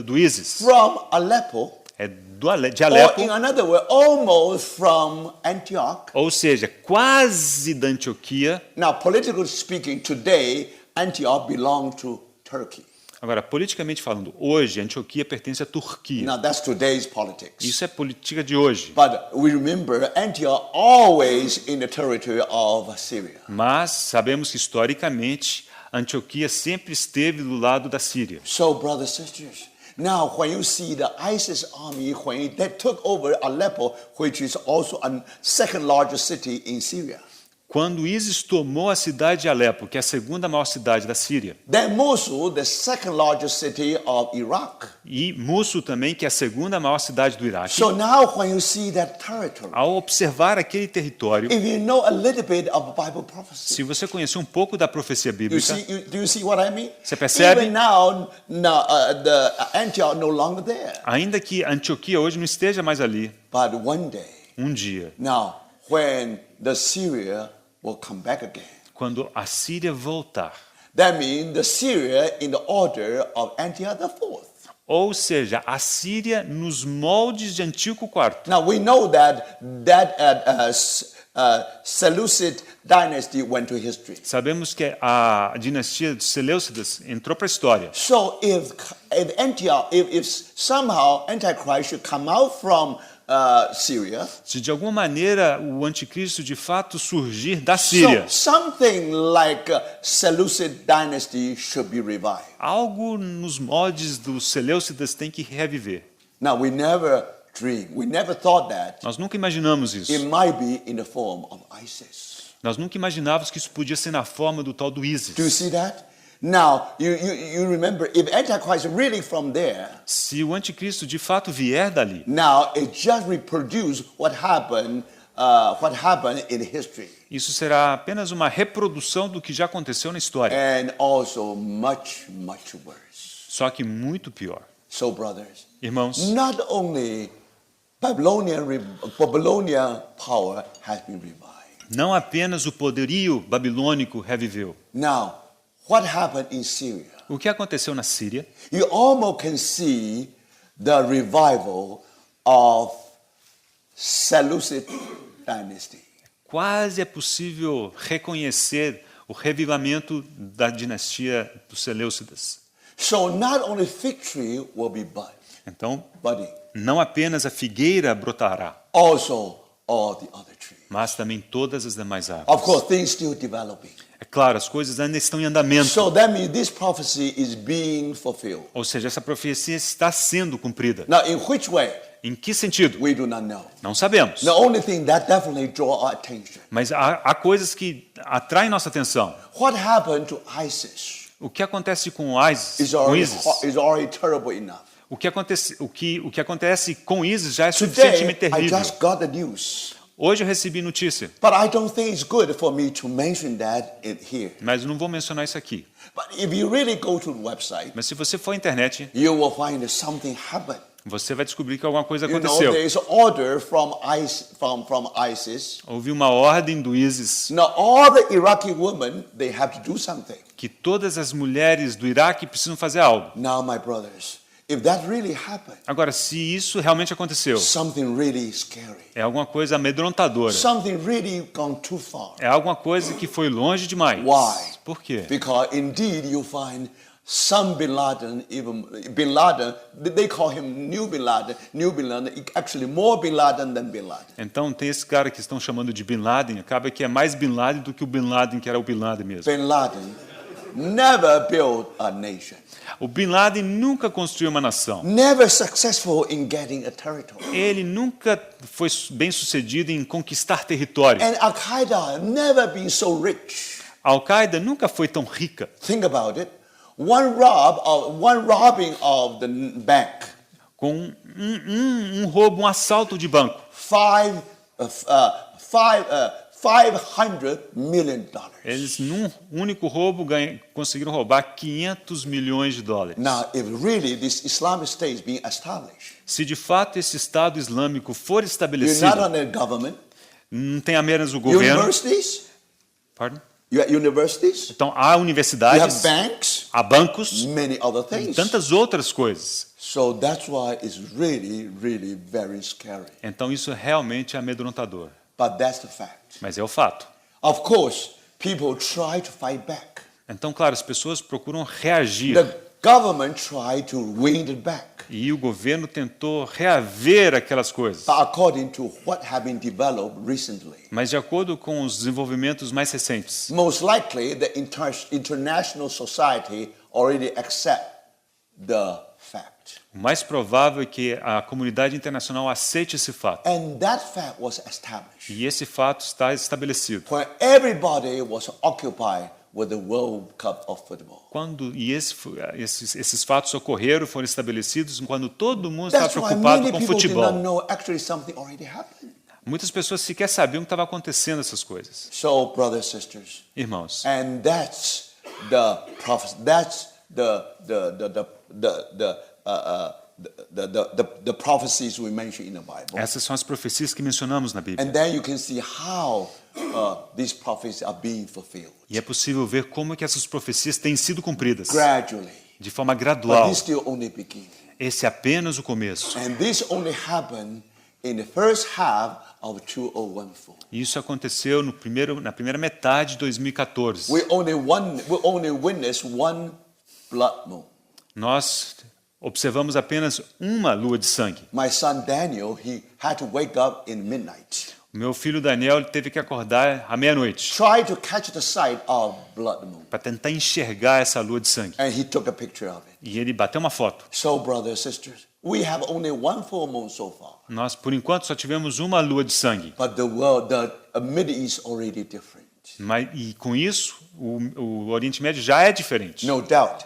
do ISIS, from Aleppo, é de or Alepo, in another way, almost from Antioch. ou seja, quase da Antioquia. Now, politically speaking, today, Antioch belongs to Turkey. Agora, politicamente falando, hoje Antioquia pertence à Turquia. Now, that's today's politics. Isso é política de hoje. But we remember Antioch always in the territory of Syria. Mas sabemos que historicamente Antioquia sempre esteve do lado da Síria. So, brothers and sisters, now when you see the ISIS army, when they took over Aleppo, which is also a second largest city in Syria, Quando o ISIS tomou a cidade de Alepo, que é a segunda maior cidade da Síria, then Mosul, the second largest city of Iraq. e Mossul também, que é a segunda maior cidade do Iraque, So now when you see that territory, ao observar aquele território, if you know a little bit of Bible prophecy, se você conhecer um pouco da profecia you bíblica, see, do you see what I mean? Você percebe? Even now, the Antioch no longer there. ainda que Antioquia hoje não esteja mais ali, But one day, um dia, now when the Syria will come back again, quando a Síria voltar, that means the Syria in the order of Antioch the fourth. ou seja, a Síria nos moldes de Antíoco IV. Now we know that Seleucid dynasty went to history. Sabemos que a dinastia dos Seleucidas entrou para a história. So if Antioch, if somehow Antichrist should come out from Syria, Se de alguma maneira o anticristo de fato surgir da Síria, so something like Seleucid dynasty should be revived. algo nos moldes dos Seleucidas tem que reviver. Now we never thought that Nós nunca imaginamos isso. it might be in the form of ISIS. Nós nunca imaginávamos que isso podia ser na forma do tal do Do you ISIS. see that? Now you remember, if Antichrist is really from there, Se o anticristo de fato vier dali, now it just reproduce what happened in history, isso será apenas uma reprodução do que já aconteceu na história, and also much worse. só que muito pior. So, brothers, Irmãos, not only Babylonian power has been revived. não apenas o poderio babilônico reviveu. Now, what happened in Syria? O que aconteceu na Síria? You almost can see the revival of Seleucid dynasty. Quase é possível reconhecer o revivamento da dinastia dos Seleucidas. So not only fig tree will be Então, budding, não apenas a figueira brotará, also all the other trees. mas também todas as demais Of árvores. course, things still developing. É claro, as coisas ainda estão em andamento. So that means this prophecy is being fulfilled. Ou seja, essa profecia está sendo cumprida. Now, in which way? Em que sentido? We do not know. Não sabemos. The only thing that definitely draw our attention. Mas há coisas que atraem nossa atenção. What happened to ISIS O que acontece com o ISIS? is Com ISIS? already terrible enough. O que acontece com ISIS já é Today, suficientemente I terrível. just got the news. Hoje eu recebi notícia, But I don't think it's good for me to mention that here. mas eu não vou mencionar isso aqui. But if you really go to the website, Mas se você for à internet, you will find that something happened. você vai descobrir que alguma coisa You know, aconteceu. there is an order from ISIS. Houve uma ordem do ISIS Now, all the Iraqi women, they have to do something. que todas as mulheres do Iraque precisam fazer algo. Now, my brothers, if that really happened, Agora, se isso realmente aconteceu, something really scary. é alguma coisa amedrontadora. Something really gone too far. É alguma coisa que foi longe demais. Why? Por quê? Because indeed you find Some Bin Laden, even Bin Laden, they call him New Bin Laden. New Bin Laden, actually more Bin Laden than Bin Laden. Então tem esse cara que estão chamando de Bin Laden, acaba que é mais Bin Laden do que o Bin Laden que era o Bin Laden mesmo. Bin Laden never built a nation. O Bin Laden nunca construiu uma nação. Never successful in getting a territory. Ele nunca foi bem sucedido em conquistar território. And Al-Qaeda never been so rich. A Al-Qaeda nunca foi tão rica. Think about it. One robbing of the bank. Com um roubo, um assalto de banco. $500 million. Eles, num único roubo, conseguiram roubar 500 milhões de dólares. Now, if really this Islamic state is being established, Se de fato esse Estado Islâmico for you're estabelecido, not on the government, não tem apenas o governo. universities, Pardon? you have universities, Então há you have universidades, banks, há bancos many other e things. tantas outras coisas. So that's why it's really, really very scary. Então isso realmente é amedrontador. But that's the fact. Mas é o fato. Of course, people try to fight back. Então, claro, as pessoas procuram reagir. The government tried to win it back. E o governo tentou reaver aquelas coisas. But according to what have been developed recently, Mas de acordo com os desenvolvimentos mais recentes, most likely the international society already accept the fact. o mais provável é que a comunidade internacional aceite esse fato. And that fact was established E esse fato está estabelecido. when everybody was occupied with the World Cup of football. Esses fatos ocorreram, foram estabelecidos quando todo mundo estava That's why preocupado many com people did not futebol. know actually something already happened. Muitas pessoas sequer sabiam que estava acontecendo essas coisas. So, brothers and sisters, Irmãos, and that's the prophecy. That's the prophecies we mention in the Bible. essas são as profecias que mencionamos na Bíblia. And then you can see how these prophecies are being fulfilled E é possível ver como é que essas profecias têm sido cumpridas gradually. de forma But gradual. this still only beginning. Esse é apenas o começo. And this only happened in the first half of 2014. Isso aconteceu na primeira metade de 2014. We only witnessed one blood moon. Nós observamos apenas uma lua de sangue. My son Daniel, he had to wake up in midnight, O meu filho Daniel ele teve que acordar à meia-noite try to catch the sight of blood moon, para tentar enxergar essa lua de sangue. and he took a picture of it. E ele bateu uma foto. So, brothers and sisters, we have only one full moon so far, Nós, por enquanto, só tivemos uma lua de sangue. but the Middle East already different. E com isso, o Oriente Médio já é diferente. No doubt,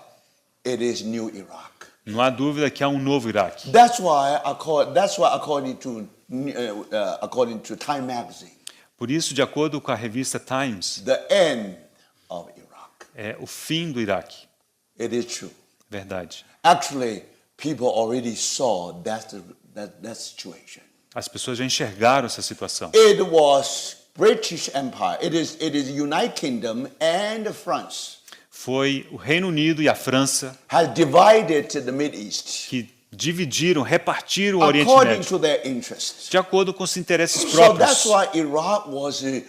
it is new Iraq. Não há dúvida que há um novo Iraque. That's why according to Time Magazine, Por isso, de acordo com a revista Times, the end of Iraq. é o fim do Iraque. It is true. Verdade. Actually, people already saw that situation. As pessoas já enxergaram essa situação. It was British Empire. It is United Kingdom and France Foi o Reino Unido e a França has divided the Middle East que dividiram, repartiram o Oriente according Médio to their interests. de acordo com os interesses So that's próprios. why Iraq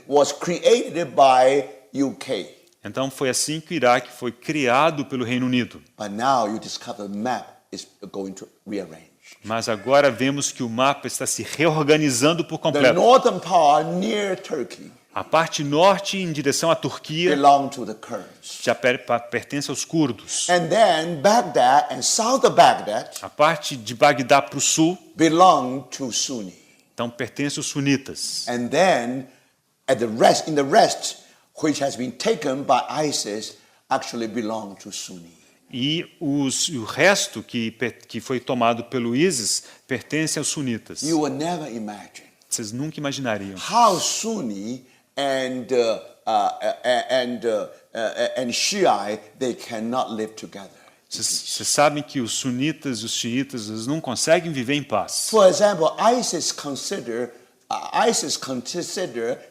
was created by UK. Então foi assim que o Iraque foi criado pelo Reino Unido. But now you discover the map is going to rearrange. Mas agora vemos que o mapa está se reorganizando por The completo. northern part near Turkey A parte norte em direção à Turquia belong to the Kurds. já pertence aos curdos. And then Baghdad and south of Baghdad A parte de Bagdá para o sul, belong to Sunni. então pertence aos sunitas. And then in the rest, which has been taken by ISIS, actually belong to Sunni. E o resto que foi tomado pelo ISIS pertence aos sunitas. You will never imagine Vocês nunca imaginariam how Sunni and Shiite they cannot live together. Vocês sabem que os sunitas e os xiitas eles não conseguem viver em paz. For example, ISIS consider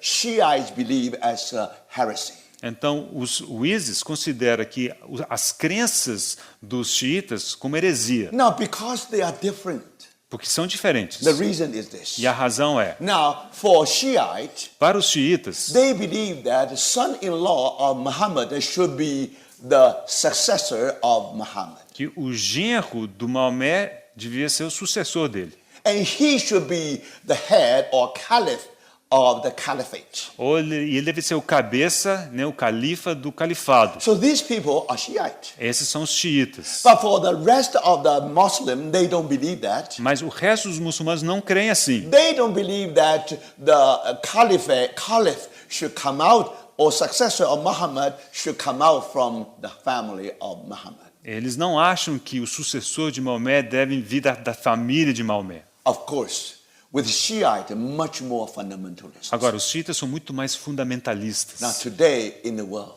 Shiites believe as heresy. Então, o ISIS considera que as crenças dos xiitas como heresia, Now, because they are different, porque são diferentes. the reason is this. E a razão é, Now, for Shiite, para os xiitas, they believe that the son-in-law of Muhammad should be the successor of Muhammad. que o genro do Maomé devia ser o sucessor dele. And he should be the head or caliph of the caliphate. Ou ele deve ser o cabeça, né, o califa do califado. So these people are Shiite. Esses são os xiitas. But for the rest of the Muslim, they don't believe that. Mas o resto dos muçulmanos não creem assim. They don't believe that the caliph should come out or successor of Muhammad should come out from the family of Muhammad. Eles não acham que o sucessor de Maomé deve vir da família de Maomé. Of course, with Shiite, much more fundamentalist. Agora, os xiitas são muito mais Now, fundamentalistas. today in the world,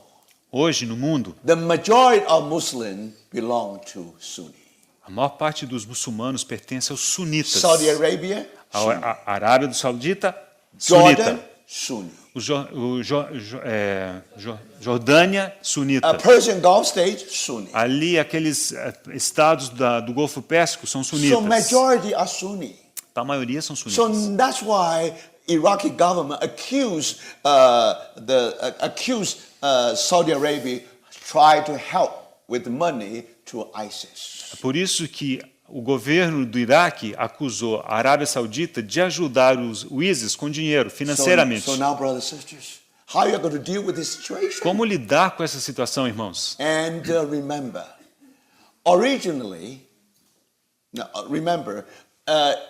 Hoje, no mundo, the majority of Muslims belong to Sunni. a maior parte dos muçulmanos pertence aos sunitas. Saudi Arabia, Sunni. A Arábia do Saudita, Jordan, sunita. Sunni. Jordânia, sunita. Persian Gulf states, Sunni. Ali, aqueles estados do Golfo Pérsico são So sunitas. majority are Sunni. A maioria são So sunitas. that's why Iraqi government accused Saudi Arabia try to help with money to ISIS. É por isso que o governo do Iraque acusou a Arábia Saudita de ajudar o ISIS com dinheiro, financeiramente. So now, brothers and sisters, how are you going to deal with this situation? Como lidar com essa situação, irmãos? And remember, originally,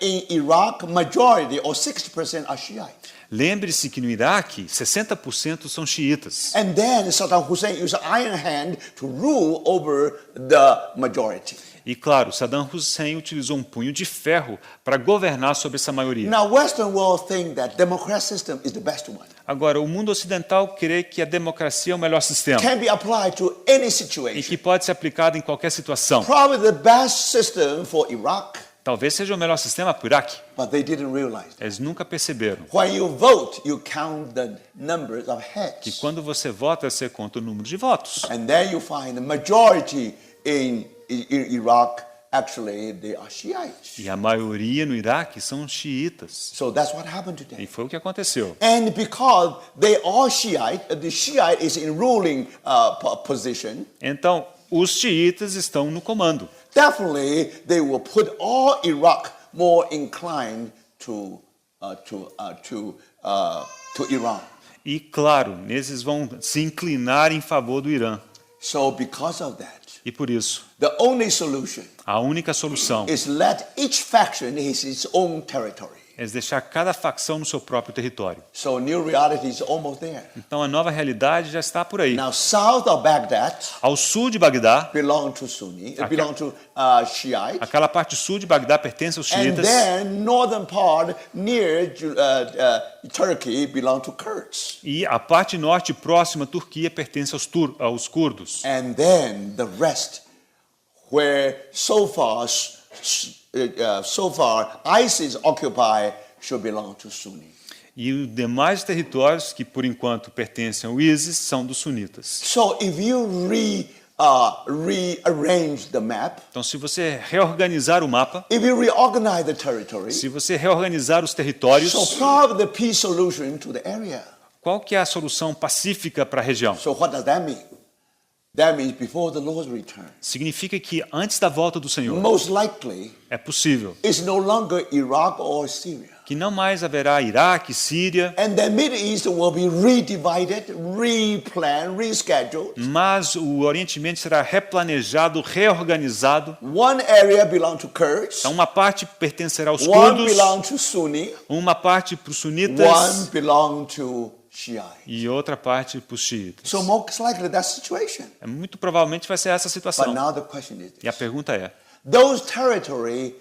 in Iraq, majority or 60% are Shiite. Lembre-se que no Iraque, 60% são xiitas. And then Saddam Hussein used iron hand to rule over the majority. E claro, Saddam Hussein utilizou um punho de ferro para governar sobre essa maioria. Now, Western world think that democratic system is the best one. Agora, o mundo ocidental crê que a democracia é o melhor sistema Can be applied to any e situation. que pode ser aplicado em qualquer situação. Probably the best system for Iraq, Talvez seja o melhor sistema para o Iraque. but they didn't realize that. Eles nunca perceberam When you vote, you count the numbers of que heads. quando você vota, você conta o número de votos. And there you find the majority in Iraq, actually, they are Shiites. E a maioria no Iraque são xiitas. So that's what happened E today. foi o que aconteceu. And because they are Shiite, the Shiite is in ruling position, Então, os xiitas estão no comando. definitely they will put all Iraq more inclined to Iran. E, claro, esses vão se inclinar em favor do Irã. So because of that, E por isso, the only solution a única solução is let each faction has its own territory. é deixar cada facção no seu próprio território. So new reality is almost there. Então, a nova realidade já está por aí. Now south of Baghdad Ao sul de Bagdá, belong to Sunni, belong to Shiite. aquela parte sul de Bagdá pertence aos And xiitas. then northern part near Turkey belong to Kurds. E a parte norte próxima à Turquia pertence aos curdos. And then the rest, where so far ISIS occupy, should belong to Sunni. E os demais territórios que, por enquanto, pertencem ao ISIS são dos sunitas. So if you rearrange the map, Então, se você reorganizar o mapa, if you reorganize the territory, se você reorganizar os territórios, so probably the peace solution to the area. qual que é a solução pacífica para a região? So what does that mean? That means before the Lord's return, Significa que antes da volta do Senhor, most likely é possível it's no longer Iraq or Syria. que não mais haverá Iraque, Síria, And the Middle East will be redivided, replanned, rescheduled. mas o Oriente Médio será replanejado, reorganizado. One area belongs to Kurds, Então, uma parte pertencerá aos one curdos, belongs to Sunni, uma parte para os one sunitas belongs to Shiite. e outra parte para os xiitas. So most likely that situation. Muito provavelmente vai ser essa But situação. now the question is E a this. pergunta é, Those territory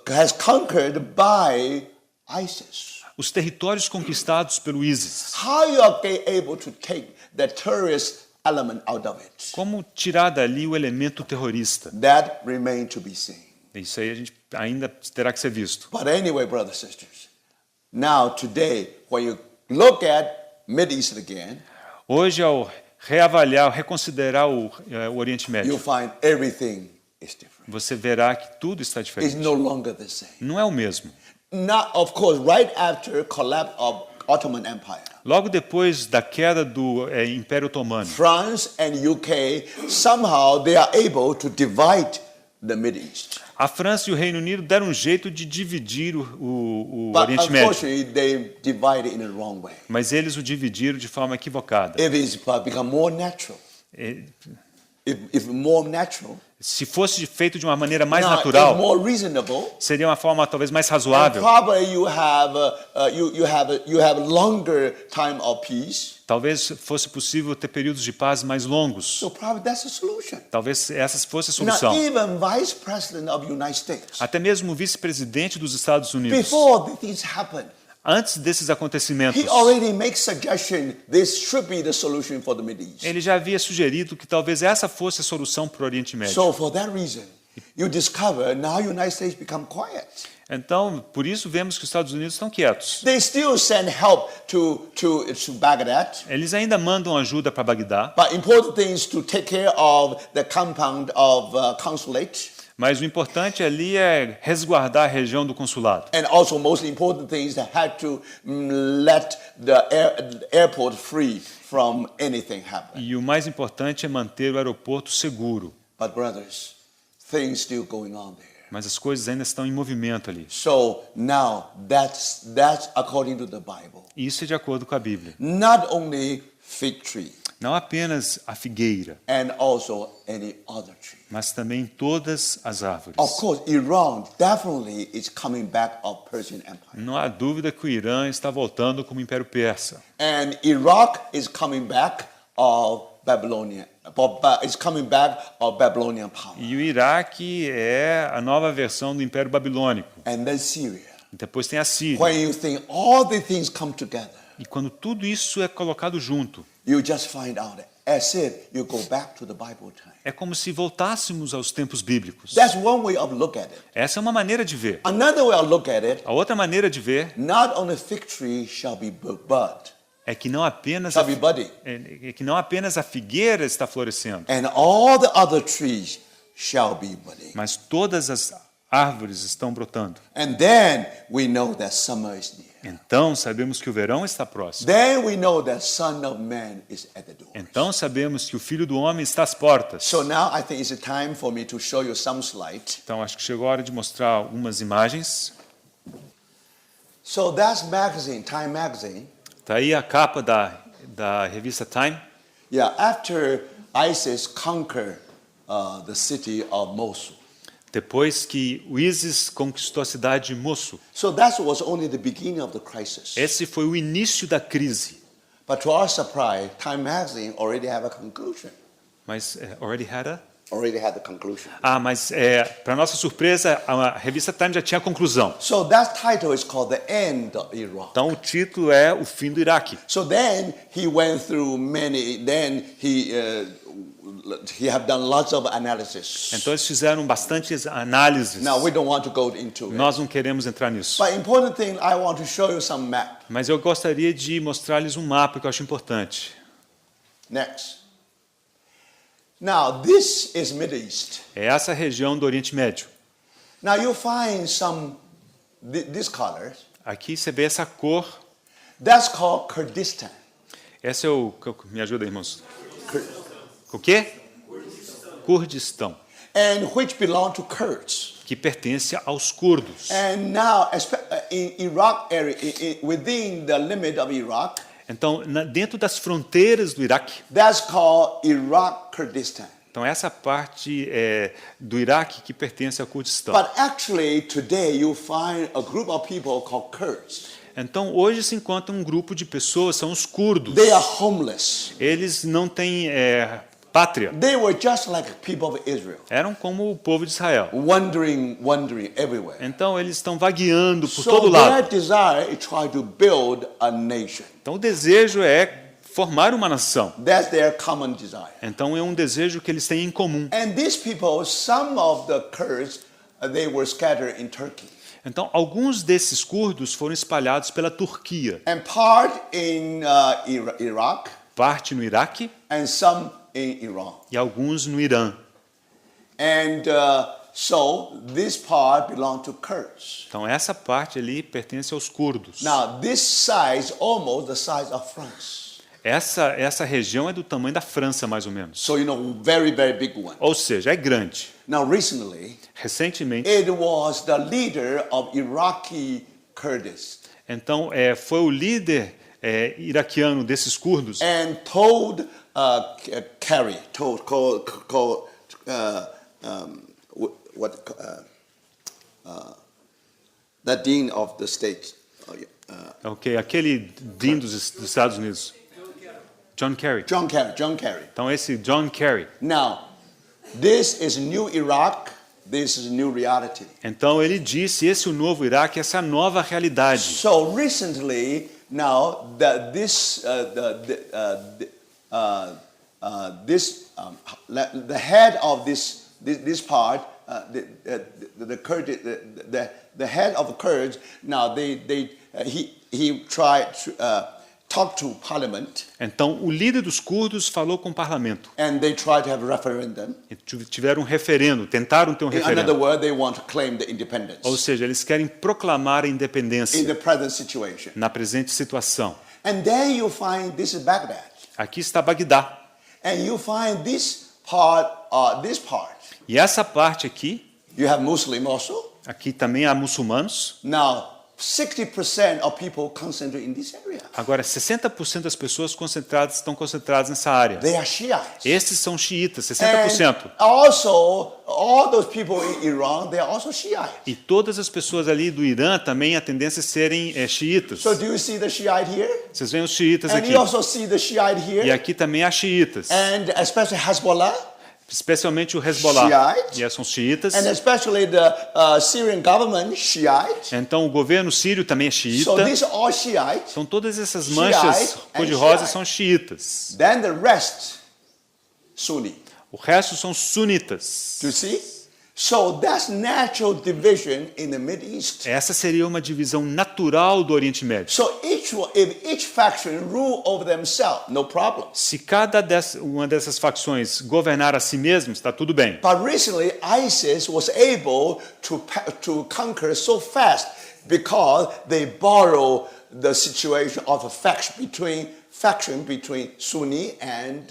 has conquered by ISIS. os territórios conquistados pelo ISIS, How you are able to take the terrorist element out of it? como tirar dali o elemento terrorista? That remains to be seen. Isso aí a gente ainda terá que ser visto. But anyway, brothers and sisters, now today, when you look at Middle East again, Hoje, ao reavaliar, reconsiderar o Oriente you'll Médio, find everything is different. você verá que tudo está It's diferente. no longer the same. Não é o mesmo. Not, of course, right after collapse Ottoman Empire. Logo depois da queda do Império Otomano, France and UK, somehow they are able to divide the Middle East. a França e o Reino Unido deram um jeito de dividir o But Oriente Médio, unfortunately, they divided in a wrong way. mas eles o dividiram de forma equivocada. If it's become more natural, Eh, if more natural, Se fosse feito de uma maneira mais now it's natural, more reasonable. seria uma forma talvez mais And razoável. probably you have longer time of peace. Talvez fosse possível ter períodos de paz mais longos. So probably that's the solution. Talvez essa fosse a Now, solução. even Vice President of the United States, Até mesmo o vice-presidente dos Estados Unidos, before these happen, antes desses acontecimentos, he already makes suggestion this should be the solution for the Middle East. ele já havia sugerido que talvez essa fosse a solução para o Oriente Médio. So for that reason, you discover now United States become quiet. Então, por isso vemos que os Estados Unidos estão quietos. They still send help to Baghdad, Eles ainda mandam ajuda para Bagdá, but important things to take care of the compound of consulate, mas o importante ali é resguardar a região do consulado. and also most important things that had to let the airport free from anything happening. E o mais importante é manter o aeroporto seguro. But brothers, things still going on there. Mas as coisas ainda estão em movimento ali. So now that's according to the Bible. Isso é de acordo com a Bíblia. Not only fig tree Não apenas a figueira, and also any other tree. mas também todas as árvores. Of course, Iran definitely is coming back of Persian Empire. Não há dúvida que o Irã está voltando como Império Persa. And Iraq is coming back of Babylonia. It's coming back of Babylonian power. E o Iraque é a nova versão do Império Babilônico. And then Syria. Depois tem a Síria. When you think all the things come together, E quando tudo isso é colocado junto, you just find out as if you go back to the Bible time. é como se voltássemos aos tempos bíblicos. That's one way of look at it. Essa é uma maneira de ver. Another way of look at it, A outra maneira de ver not only fig tree shall be bud, é que não apenas shall be budding, é que não apenas a figueira está florescendo, and all the other trees shall be budding. mas todas as árvores estão brotando. And then we know that summer is near. Então sabemos que o verão está próximo. Then we know that Son of Man is at the door. Então sabemos que o Filho do Homem está às portas. So now I think it's time for me to show you some slides. Então acho que chegou a hora de mostrar algumas imagens. So that's magazine, Time Magazine. Está aí a capa da revista Time. Yeah, after ISIS conquered the city of Mosul. Depois que o ISIS conquistou a cidade de Mossul. So that was only the beginning of the crisis. Esse foi o início da crise. But to our surprise, Time Magazine already have a conclusion. Mas already had a? Already had the conclusion. Mas para nossa surpresa, a revista Time já tinha a conclusão. So that title is called The End of Iraq. Então o título é O Fim do Iraque. So then he went through many. Then he have done lots of analysis. Então eles fizeram bastantes análises. Now we don't want to go into it. Nós não queremos entrar nisso. But important thing, I want to show you some map. Mas eu gostaria de mostrar-lhes um mapa que eu acho importante. Next. Now this is Middle East. É essa região do Oriente Médio. Now you find some these colors. Aqui você vê essa cor. That's called Kurdistan. Esse é o... Me ajuda, irmãos. O quê? Kurdistão. And which belong to Kurds. Que pertence aos curdos. And now, in Iraq area, within the limit of Iraq, Então, dentro das fronteiras do Iraque, that's called Iraq Kurdistan. então essa parte do Iraque que pertence ao Kurdistão. But actually, today you find a group of people called Kurds. Então, hoje se encontra um grupo de pessoas, são os curdos. They are homeless. Eles não têm pátria. They were just like people of Israel, Eram como o povo de Israel. wandering everywhere. Então, eles estão vagueando por So todo their lado. desire is try to build a nation. Então, o desejo é formar uma nação. That's their common desire. Então, é um desejo que eles têm em comum. And these people, some of the Kurds, they were scattered in Turkey. Então, alguns desses curdos foram espalhados pela Turquia. And part in Iraq, Parte no Iraque and some in Iran. e alguns no Irã. And So this part belongs to Kurds. Então essa parte ali pertence aos curdos. Now this size almost the size of France. Essa região é do tamanho da França, mais ou menos. So very, very big one. Ou seja, é grande. Now recently, Recentemente, it was the leader of Iraqi Kurds então, foi o líder iraquiano desses curdos and told Kerry, the dean of the state. ok, aquele dean dos Estados Unidos, John Kerry. John Kerry. Então esse John Kerry. Now, this is new Iraq. This is new reality. Então ele disse, esse é o novo Iraque, essa é a nova realidade. So recently, now the head of this part, the head of the Kurds. Now he tried to talk to parliament. Então o líder dos curdos falou com o parlamento. And they tried to have a referendum. E tiveram um referendo, tentaram ter um In other referendo. words, they want to claim the independence Ou seja, eles querem proclamar a in independência the present situation. na presente situação. And then you find this is Baghdad. Aqui está Bagdá. And you find this part. E essa parte aqui, You have Muslim also. aqui também há muçulmanos. Now, 60% of people concentrate in this area. Agora, 60% das pessoas estão concentradas nessa área. They are Shiites. Esses são xiitas, 60%. And also, all those people in Iran, they are also Shiites. E todas as pessoas ali do Irã também a tendência a serem xiitas. So do you see the Shiite here? Vocês veem os xiitas And aqui. you also see the Shiite E here. aqui também há xiitas. And especially Hezbollah. Especialmente o Hezbollah. Shiite. E são xiitas. And especially the Syrian government, Shiite. Então o governo sírio também é xiita. So these are all Shiite. Então todas essas manchas Shiite cor-de-rosa and são xiitas. Then the rest, Sunni. O resto são sunitas. Do you see? So that's natural division in the Middle East. Essa seria uma divisão natural do Oriente Médio. So if each faction rule over themselves, no problem. Se uma dessas facções governar a si mesmo, está tudo bem. But recently, ISIS was able to conquer so fast because they borrow the situation of a faction between Sunni and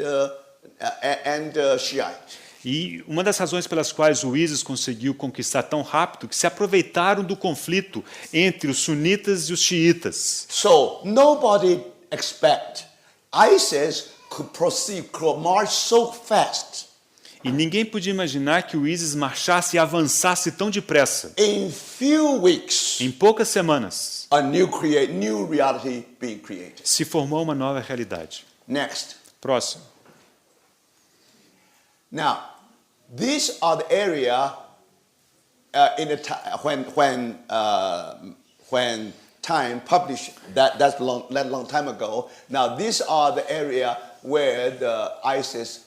Shiite. E uma das razões pelas quais o ISIS conseguiu conquistar tão rápido que se aproveitaram do conflito entre os sunitas e os xiitas. So nobody expect ISIS could march so fast. E ninguém podia imaginar que o ISIS marchasse e avançasse tão depressa. In few weeks, Em poucas semanas, a new reality being created. se formou uma nova realidade. Next. Próximo. Now, these are the area in the when Time published that long time ago. Now, these are the area where the ISIS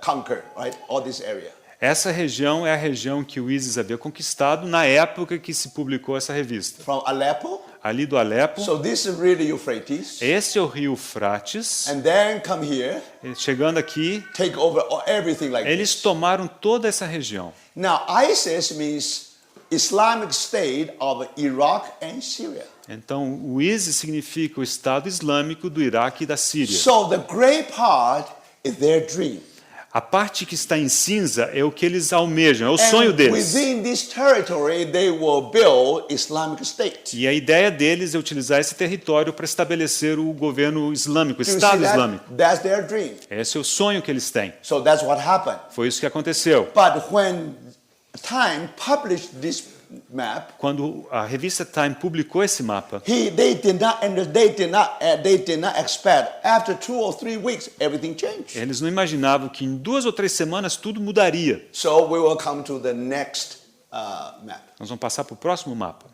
conquered, right? All this area. Essa região é a região que o ISIS havia conquistado na época que se publicou essa revista. From Aleppo. Ali do Alepo. So this is really Euphrates. Esse é o rio Eufrates. And then come here. Chegando aqui, Take over everything like eles this. tomaram toda essa região. Now, ISIS means Islamic State of Iraq and Syria. Então, o ISIS significa o Estado Islâmico do Iraque e da Síria. So the gray part is their dream. A parte que está em cinza é o que eles almejam, é o sonho deles. Within this territory, they will build Islamic State. E a ideia deles é utilizar esse território para estabelecer o governo islâmico, o Do you Estado see that? Islâmico. That's their dream. Esse é o sonho que eles têm. So that's what happened. Foi isso que aconteceu. But when Time published this map, Quando a revista Time publicou esse mapa, they did not expect after 2 or 3 weeks everything changed. eles não imaginavam que em 2 ou 3 semanas tudo mudaria. So we will come to the next map. Nós vamos passar para o próximo mapa.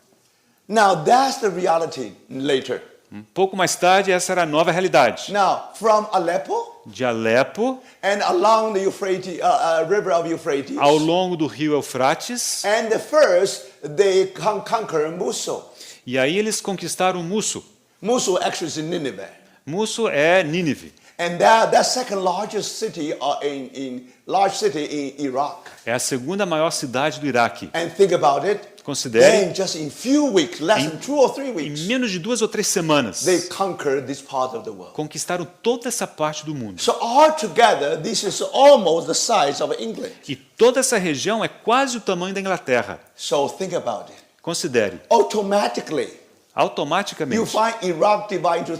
Now that's the reality later. Um pouco mais tarde, essa era a nova realidade. Now from Aleppo De Alepo, and along the Euphrates, river of Euphrates, ao longo do rio Eufrates, and the first they conquer Mosul. e aí eles conquistaram Musso. Mosul actually is in Nineveh. Musso é Nínive. And that second largest city in Iraq. É a segunda maior cidade do Iraque. And think about it. Considere, Then just in few weeks, less than 2 or 3 em weeks, menos de 2 ou 3 semanas, they conquered this part of the world. conquistaram toda essa parte do mundo. So altogether, this is almost the size of England. E toda essa região é quase o tamanho da Inglaterra. So think about it. Considere, Automatically, you automaticamente, find Iraq divided into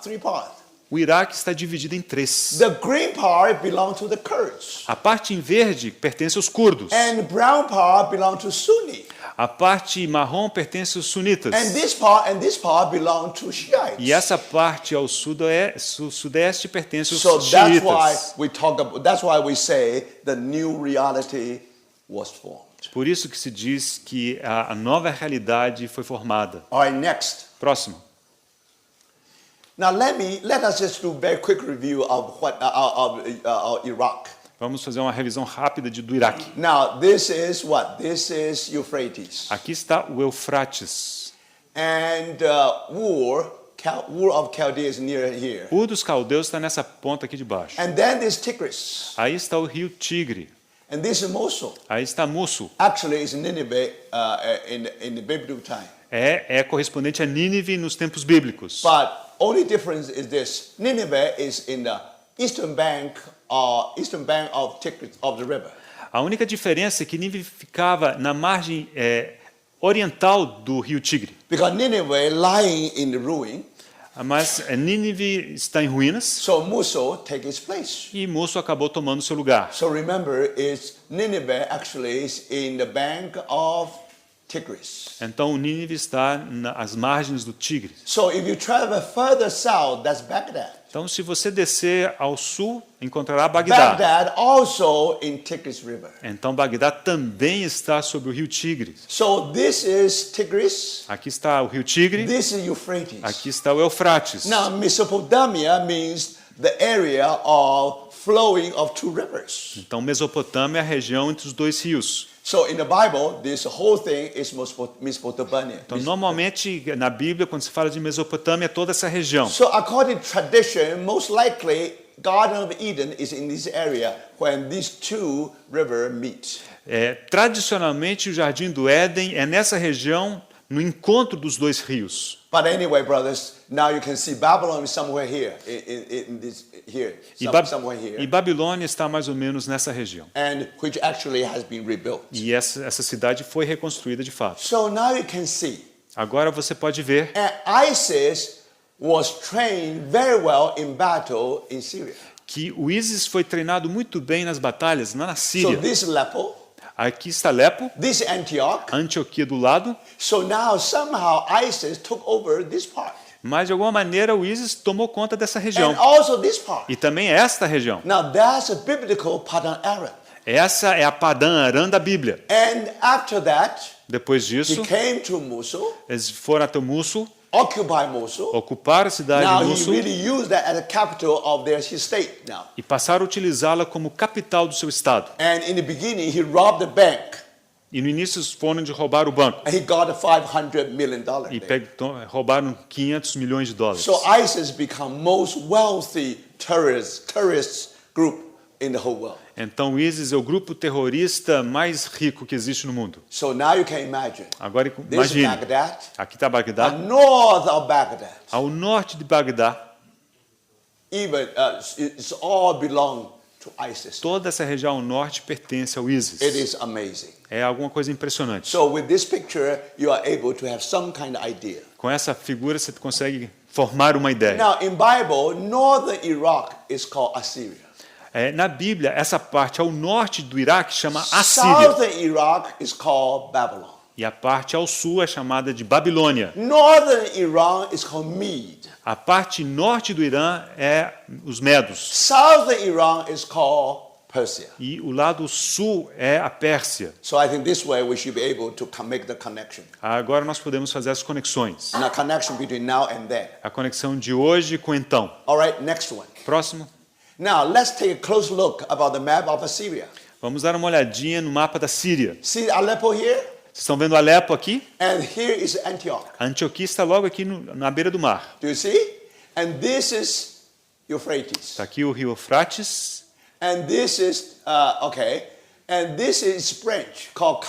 three parts. o Iraque está dividido em 3. The green part belongs to the Kurds, A parte em verde pertence aos curdos. and the brown part belongs to Sunni, A parte marrom pertence aos sunitas. and this part belong to Shiites. E essa parte ao sudeste pertence aos So that's why xiitas. that's why we say the new reality was formed. Por isso que se diz que a nova realidade foi formada. All right, next. Próximo. Now let us just do a very quick review of Iraq. Vamos fazer uma revisão rápida do Iraque. Now this is what? This is Euphrates. Aqui está o Eufrates. And Ur of Chaldea is near here. O dos caldeus está nessa ponta aqui de baixo. And then there's Tigris. Aí está o rio Tigre. And this is Mosul. Aí está Mosul. Actually, it's Nineveh in the biblical time. É correspondente a Nínive nos tempos bíblicos. But only difference is this: Nineveh is in the eastern bank of Tigris of the river. A única diferença é que Nínive ficava na margem oriental do rio Tigre. Because Nineveh lying in the ruin, Mas Nínive está em ruínas so Mosul take its place. e Mosul acabou tomando seu lugar. So remember, Nineveh actually is in the bank of Tigris. Então Nínive está nas margens do Tigre. So if you travel further south, that's Baghdad. Então, se você descer ao sul, encontrará Bagdá. Baghdad also in Tigris River. Então, Bagdá também está sobre o rio Tigre. So this is Tigris. Aqui está o rio Tigre, This is Euphrates. aqui está o Eufrates. Now Mesopotamia means the area of flowing of two rivers. Então, Mesopotâmia é a região entre os dois rios. So in the Bible, this whole thing is Mesopotamia. Então, normalmente, na Bíblia, quando se fala de Mesopotâmia, é toda essa região. So according to tradition, most likely Garden of Eden is in this area when these two rivers meet. Tradicionalmente, o Jardim do Éden é nessa região, no encontro dos dois rios. But anyway, brothers, now you can see Babylon is somewhere here, somewhere here, E Babilônia está mais ou menos nessa região. and which actually has been rebuilt. E essa cidade foi reconstruída de fato. So now you can see, Agora você pode ver ISIS was trained very well in battle in Syria. que o ISIS foi treinado muito bem nas batalhas lá na So Síria. this Aleppo, Aqui está Alepo, this Antioch. Antioquia do lado, So now somehow ISIS took over this part, mas de alguma maneira o ISIS tomou conta dessa região. and also this part. E também esta região. Now that's a biblical Padan Aram. Essa é a Padã Aram da Bíblia. And after that, Depois he disso, came to Mosul, eles foram até Mosul, occupied Mosul. ocuparam a cidade Now de he Mosul really used that as a capital of his state now. e passaram a utilizá-la como capital do seu estado. And in the beginning, he robbed the bank, E no início foram de roubar o banco. and he got $500 million. E there. roubaram 500 milhões de dólares. So ISIS become most wealthy terrorist group in the whole world. Então o ISIS é o grupo terrorista mais rico que existe no mundo. So now you can imagine. Agora This is imagine, Baghdad, aqui está Bagdá, north of Baghdad. ao norte de Bagdá, Even it's all belong to ISIS. toda essa região ao norte pertence ao ISIS. It is amazing. É alguma coisa impressionante. So with this picture, you are able to have some kind of idea. Com essa figura você consegue formar uma ideia. Now in Bible, northern Iraq is called Assyria. Na Bíblia, essa parte ao norte do Iraque chama Assíria. Southern Iraq is called Babylon. E a parte ao sul é chamada de Babilônia. Northern Iran is called Mede. A parte norte do Irã é os Medos. Southern Iran is called Persia. E o lado sul é a Pérsia. So I think this way we should be able to make the connection. Agora nós podemos fazer as conexões. And a connection between now and then. A conexão de hoje com então. All right, next one. Próximo. Now let's take a close look about the map of Assyria. Vamos dar uma olhadinha no mapa da Síria. See Aleppo here? Vocês estão vendo Alepo aqui? And here is Antioch. A Antioquia está logo aqui na beira do mar. Do you see? And this is Euphrates. Está aqui o rio Eufrates. And this is, and this is branch called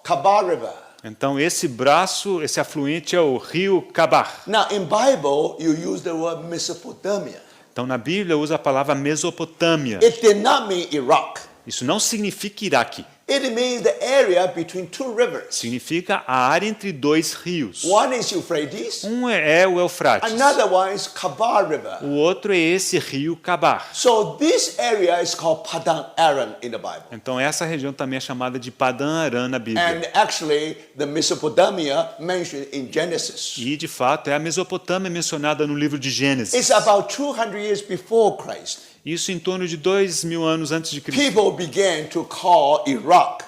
Kabar River. Então esse braço, esse afluente é o rio Kabar. Now in Bible, you use the word Mesopotamia. Então na Bíblia usa a palavra Mesopotâmia. It did not mean Iraq. Isso não significa Iraque. It means the area between two rivers. Significa a área entre dois rios. One is Euphrates, Um é o Eufrates. another one is Kabar River. O outro é esse rio Kabar. So this area is called Padan Aram in the Bible. Então essa região também é chamada de Padan Aram na Bíblia. And actually, the Mesopotamia mentioned in Genesis. E de fato é a Mesopotâmia mencionada no livro de Gênesis. It's about 200 years before Christ. Isso em torno de 2000 anos antes de Cristo. People began to call Iraq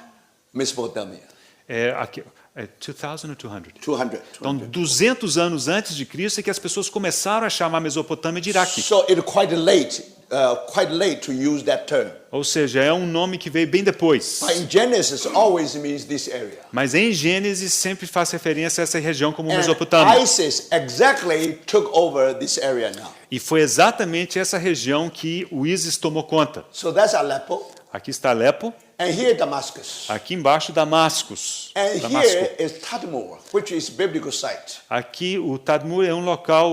Mesopotamia. Aqui, 2000 ou 200? 200. Então 200 anos antes de Cristo é que as pessoas começaram a chamar a Mesopotâmia de Iraque. So it's quite late to use that term. Ou seja, é um nome que veio bem depois. But in Genesis, always means this area. Mas em Gênesis sempre faz referência a essa região como Mesopotâmia. And ISIS exactly took over this area now. E foi exatamente essa região que o ISIS tomou conta. So that's Aleppo. Aqui está Alepo, And here Damascus. aqui embaixo Damascus. And Damasco. here is Tadmor, which is biblical site. Aqui o Tadmur é um local,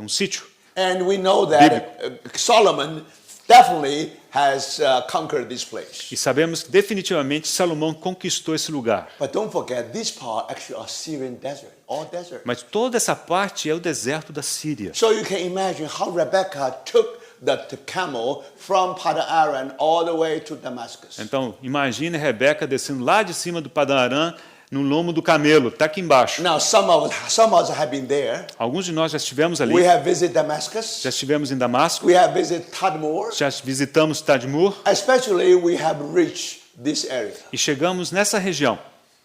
um sítio. And we know that Solomon definitely has conquered this place. E sabemos que definitivamente Salomão conquistou esse lugar. But don't forget, this part actually are Syrian desert, all desert. Mas toda essa parte é o deserto da Síria. So you can imagine how Rebecca took the camel from Padan Aram all the way to Damascus. Então, imagine Rebeca descendo lá de cima do Padan Aram no lombo do camelo, está aqui embaixo. Now some of us have been there. Alguns de nós já estivemos ali, We have visited Damascus. já estivemos em Damasco, We have visited Tadmor. já visitamos Tadmur Especially we have reached this area. e chegamos nessa região.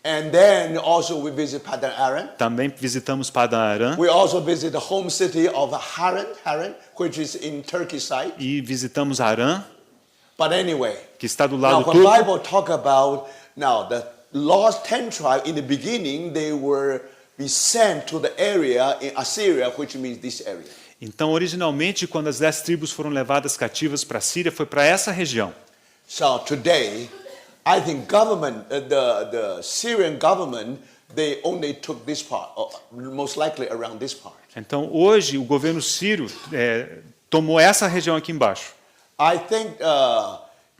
And then also we visit Padan Aram. Também visitamos Padan Aram We also visit the home city of Haran, which is in Turkey side. e visitamos Aram, But anyway, que está do now lado when turco. Bible talk about now the lost 10 tribes in the beginning, they were be sent to the area in Assyria, which means this area. Então, originalmente, quando as 10 tribos foram levadas cativas para a Síria, foi para essa região. So today, I think government, the Syrian government, they only took this part, or most likely around this part. Então, hoje, o governo sírio tomou essa região aqui embaixo. I think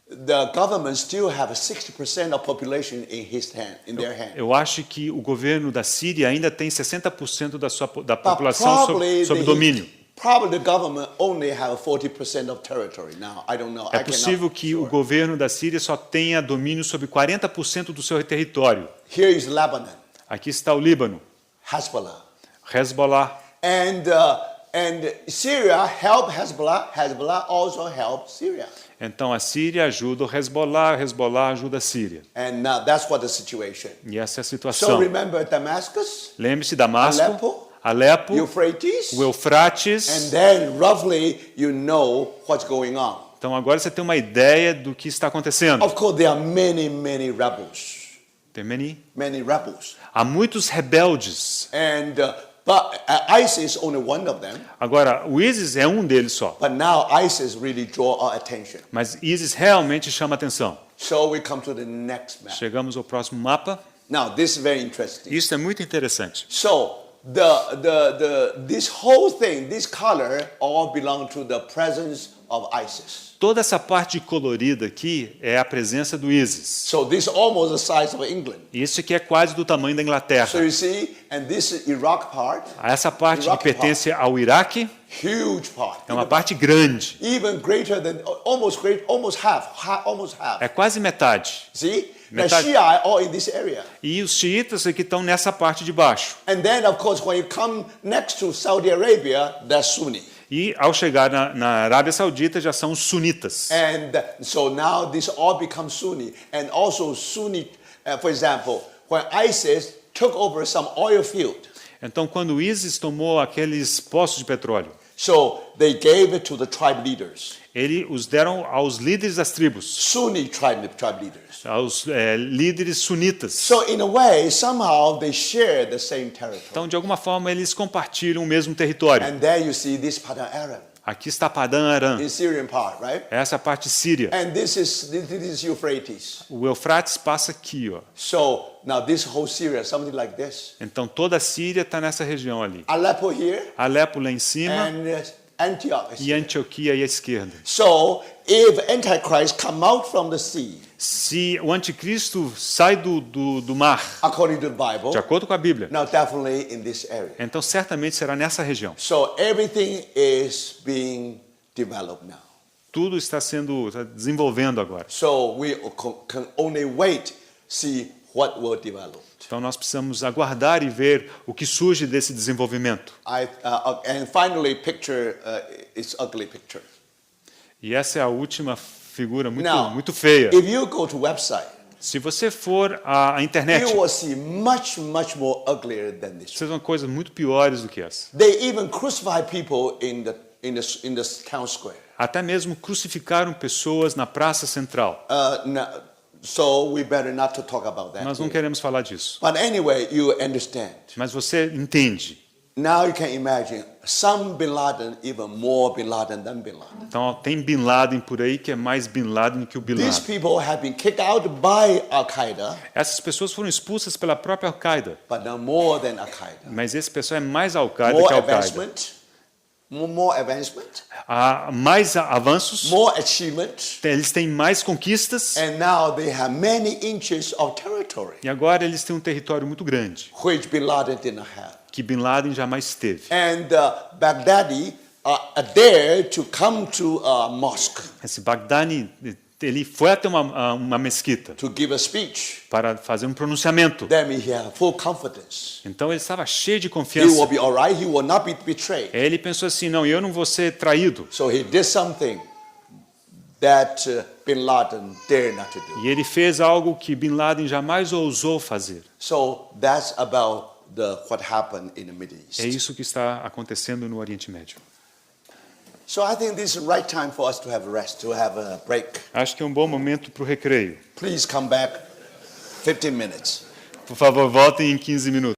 the government still have 60% of population in their hand. Eu acho que o governo da Síria ainda tem 60% da But população sob domínio. probably the government only have 40% of territory now. I don't know. É possível que o governo da Síria só tenha domínio sobre 40% do seu território. Here is Lebanon, Aqui está o Líbano, Hezbollah, Hezbollah. and Syria help Hezbollah. Hezbollah also help Syria, Então a Síria ajuda o Hezbollah ajuda a Síria. and now that's what the situation. E essa é a So situação. remember Damascus, Lembre-se, Damasco, Aleppo, Alepo, Euphrates, o Eufrates. and then roughly you know what's going on. Então agora você tem uma ideia do que está acontecendo. Of course, there are many rebels, Tem many? many rebels, Há muitos rebeldes. and but ISIS is only one of them. Agora, o ISIS é um deles só. But now ISIS really draw our attention. Mas ISIS realmente chama atenção. So we come to the next map. Chegamos ao próximo mapa. Now this is very interesting. Isso é muito interessante. So this whole thing, this color, all belong to the presence of ISIS. Toda essa parte colorida aqui é a presença do ISIS. So this is almost the size of England. Isso aqui é quase do tamanho da So Inglaterra. you see, and this is Iraq part, Essa parte que pertence ao Iraque huge part. é uma parte grande. Even greater than almost half. É quase metade. See, the Metade. Shia are all in this area. E os xiitas aqui estão nessa parte de baixo. And then, of course, when you come next to Saudi Arabia, that's Sunni. E ao chegar na Arábia Saudita já são os sunitas. And so now this all becomes Sunni. And also Sunni, for example, when ISIS took over some oil field, Então, quando o ISIS tomou aqueles poços de petróleo, So they gave it to the tribe leaders, Ele os deram aos líderes das tribos, Sunni tribe leaders. aos líderes sunitas. So in a way, somehow they share the same territory. Então, de alguma forma, eles compartilham o mesmo território. And there you see this Padan Aram, Aqui está Padã Aram, in Syrian part, right? essa é a parte síria. And this is Euphrates. O Eufrates passa aqui, ó. So now this whole Syria, something like this. Então toda a Síria está nessa região ali. Aleppo here Alepo lá em cima and Antioch. e Antioquia aí à esquerda. So if Antichrist come out from the sea, Se o anticristo sai do mar, according to the Bible, de acordo com a Bíblia, now definitely in this area. então certamente será nessa região. So everything is being developed now. Tudo está desenvolvendo agora. So we can only wait, see what will develop. Então nós precisamos aguardar e ver o que surge desse desenvolvimento. And finally, picture is ugly picture. E essa é a última figura Now, muito feia. if you go to website, Se você for à internet, you will see much more uglier than this. vocês vão ver coisas muito piores do que essa. They even crucify people in the town square. Até mesmo crucificaram pessoas na praça central. So we better not to talk about that. Nós não queremos falar disso. But anyway, you understand. Mas você entende. Now you can imagine some Bin Laden, even more Bin Laden than Bin Laden. Então tem Bin Laden por aí que é mais Bin Laden que o Bin These Laden. people have been kicked out by Al-Qaeda, Essas pessoas foram expulsas pela própria Al-Qaeda. but now more than Al-Qaeda. Mas esse pessoal é mais Al-Qaeda More que Al-Qaeda. advancement, more advancement, Há mais avanços, more achievement, eles têm mais conquistas and now they have many inches of territory, e agora eles têm um território muito grande which Bin Laden did not have. que Bin Laden jamais teve. And Baghdadi dared to come to a mosque Esse Baghdadi, ele foi até uma mesquita to give a speech. para fazer um pronunciamento. Then he had full confidence. Então ele estava cheio de He will confiança. be all right. He will not be betrayed. Ele pensou assim, não, eu não vou ser traído. So he did something that Bin Laden dared not to do. E ele fez algo que Bin Laden jamais ousou fazer. So that's about what happened in the Middle East. É isso que está acontecendo no Oriente Médio. So I think this is the right time for us to have a rest, to have a break. Acho que é um bom momento para o recreio. Please come back 15 minutes. Por favor, voltem em 15 minutos.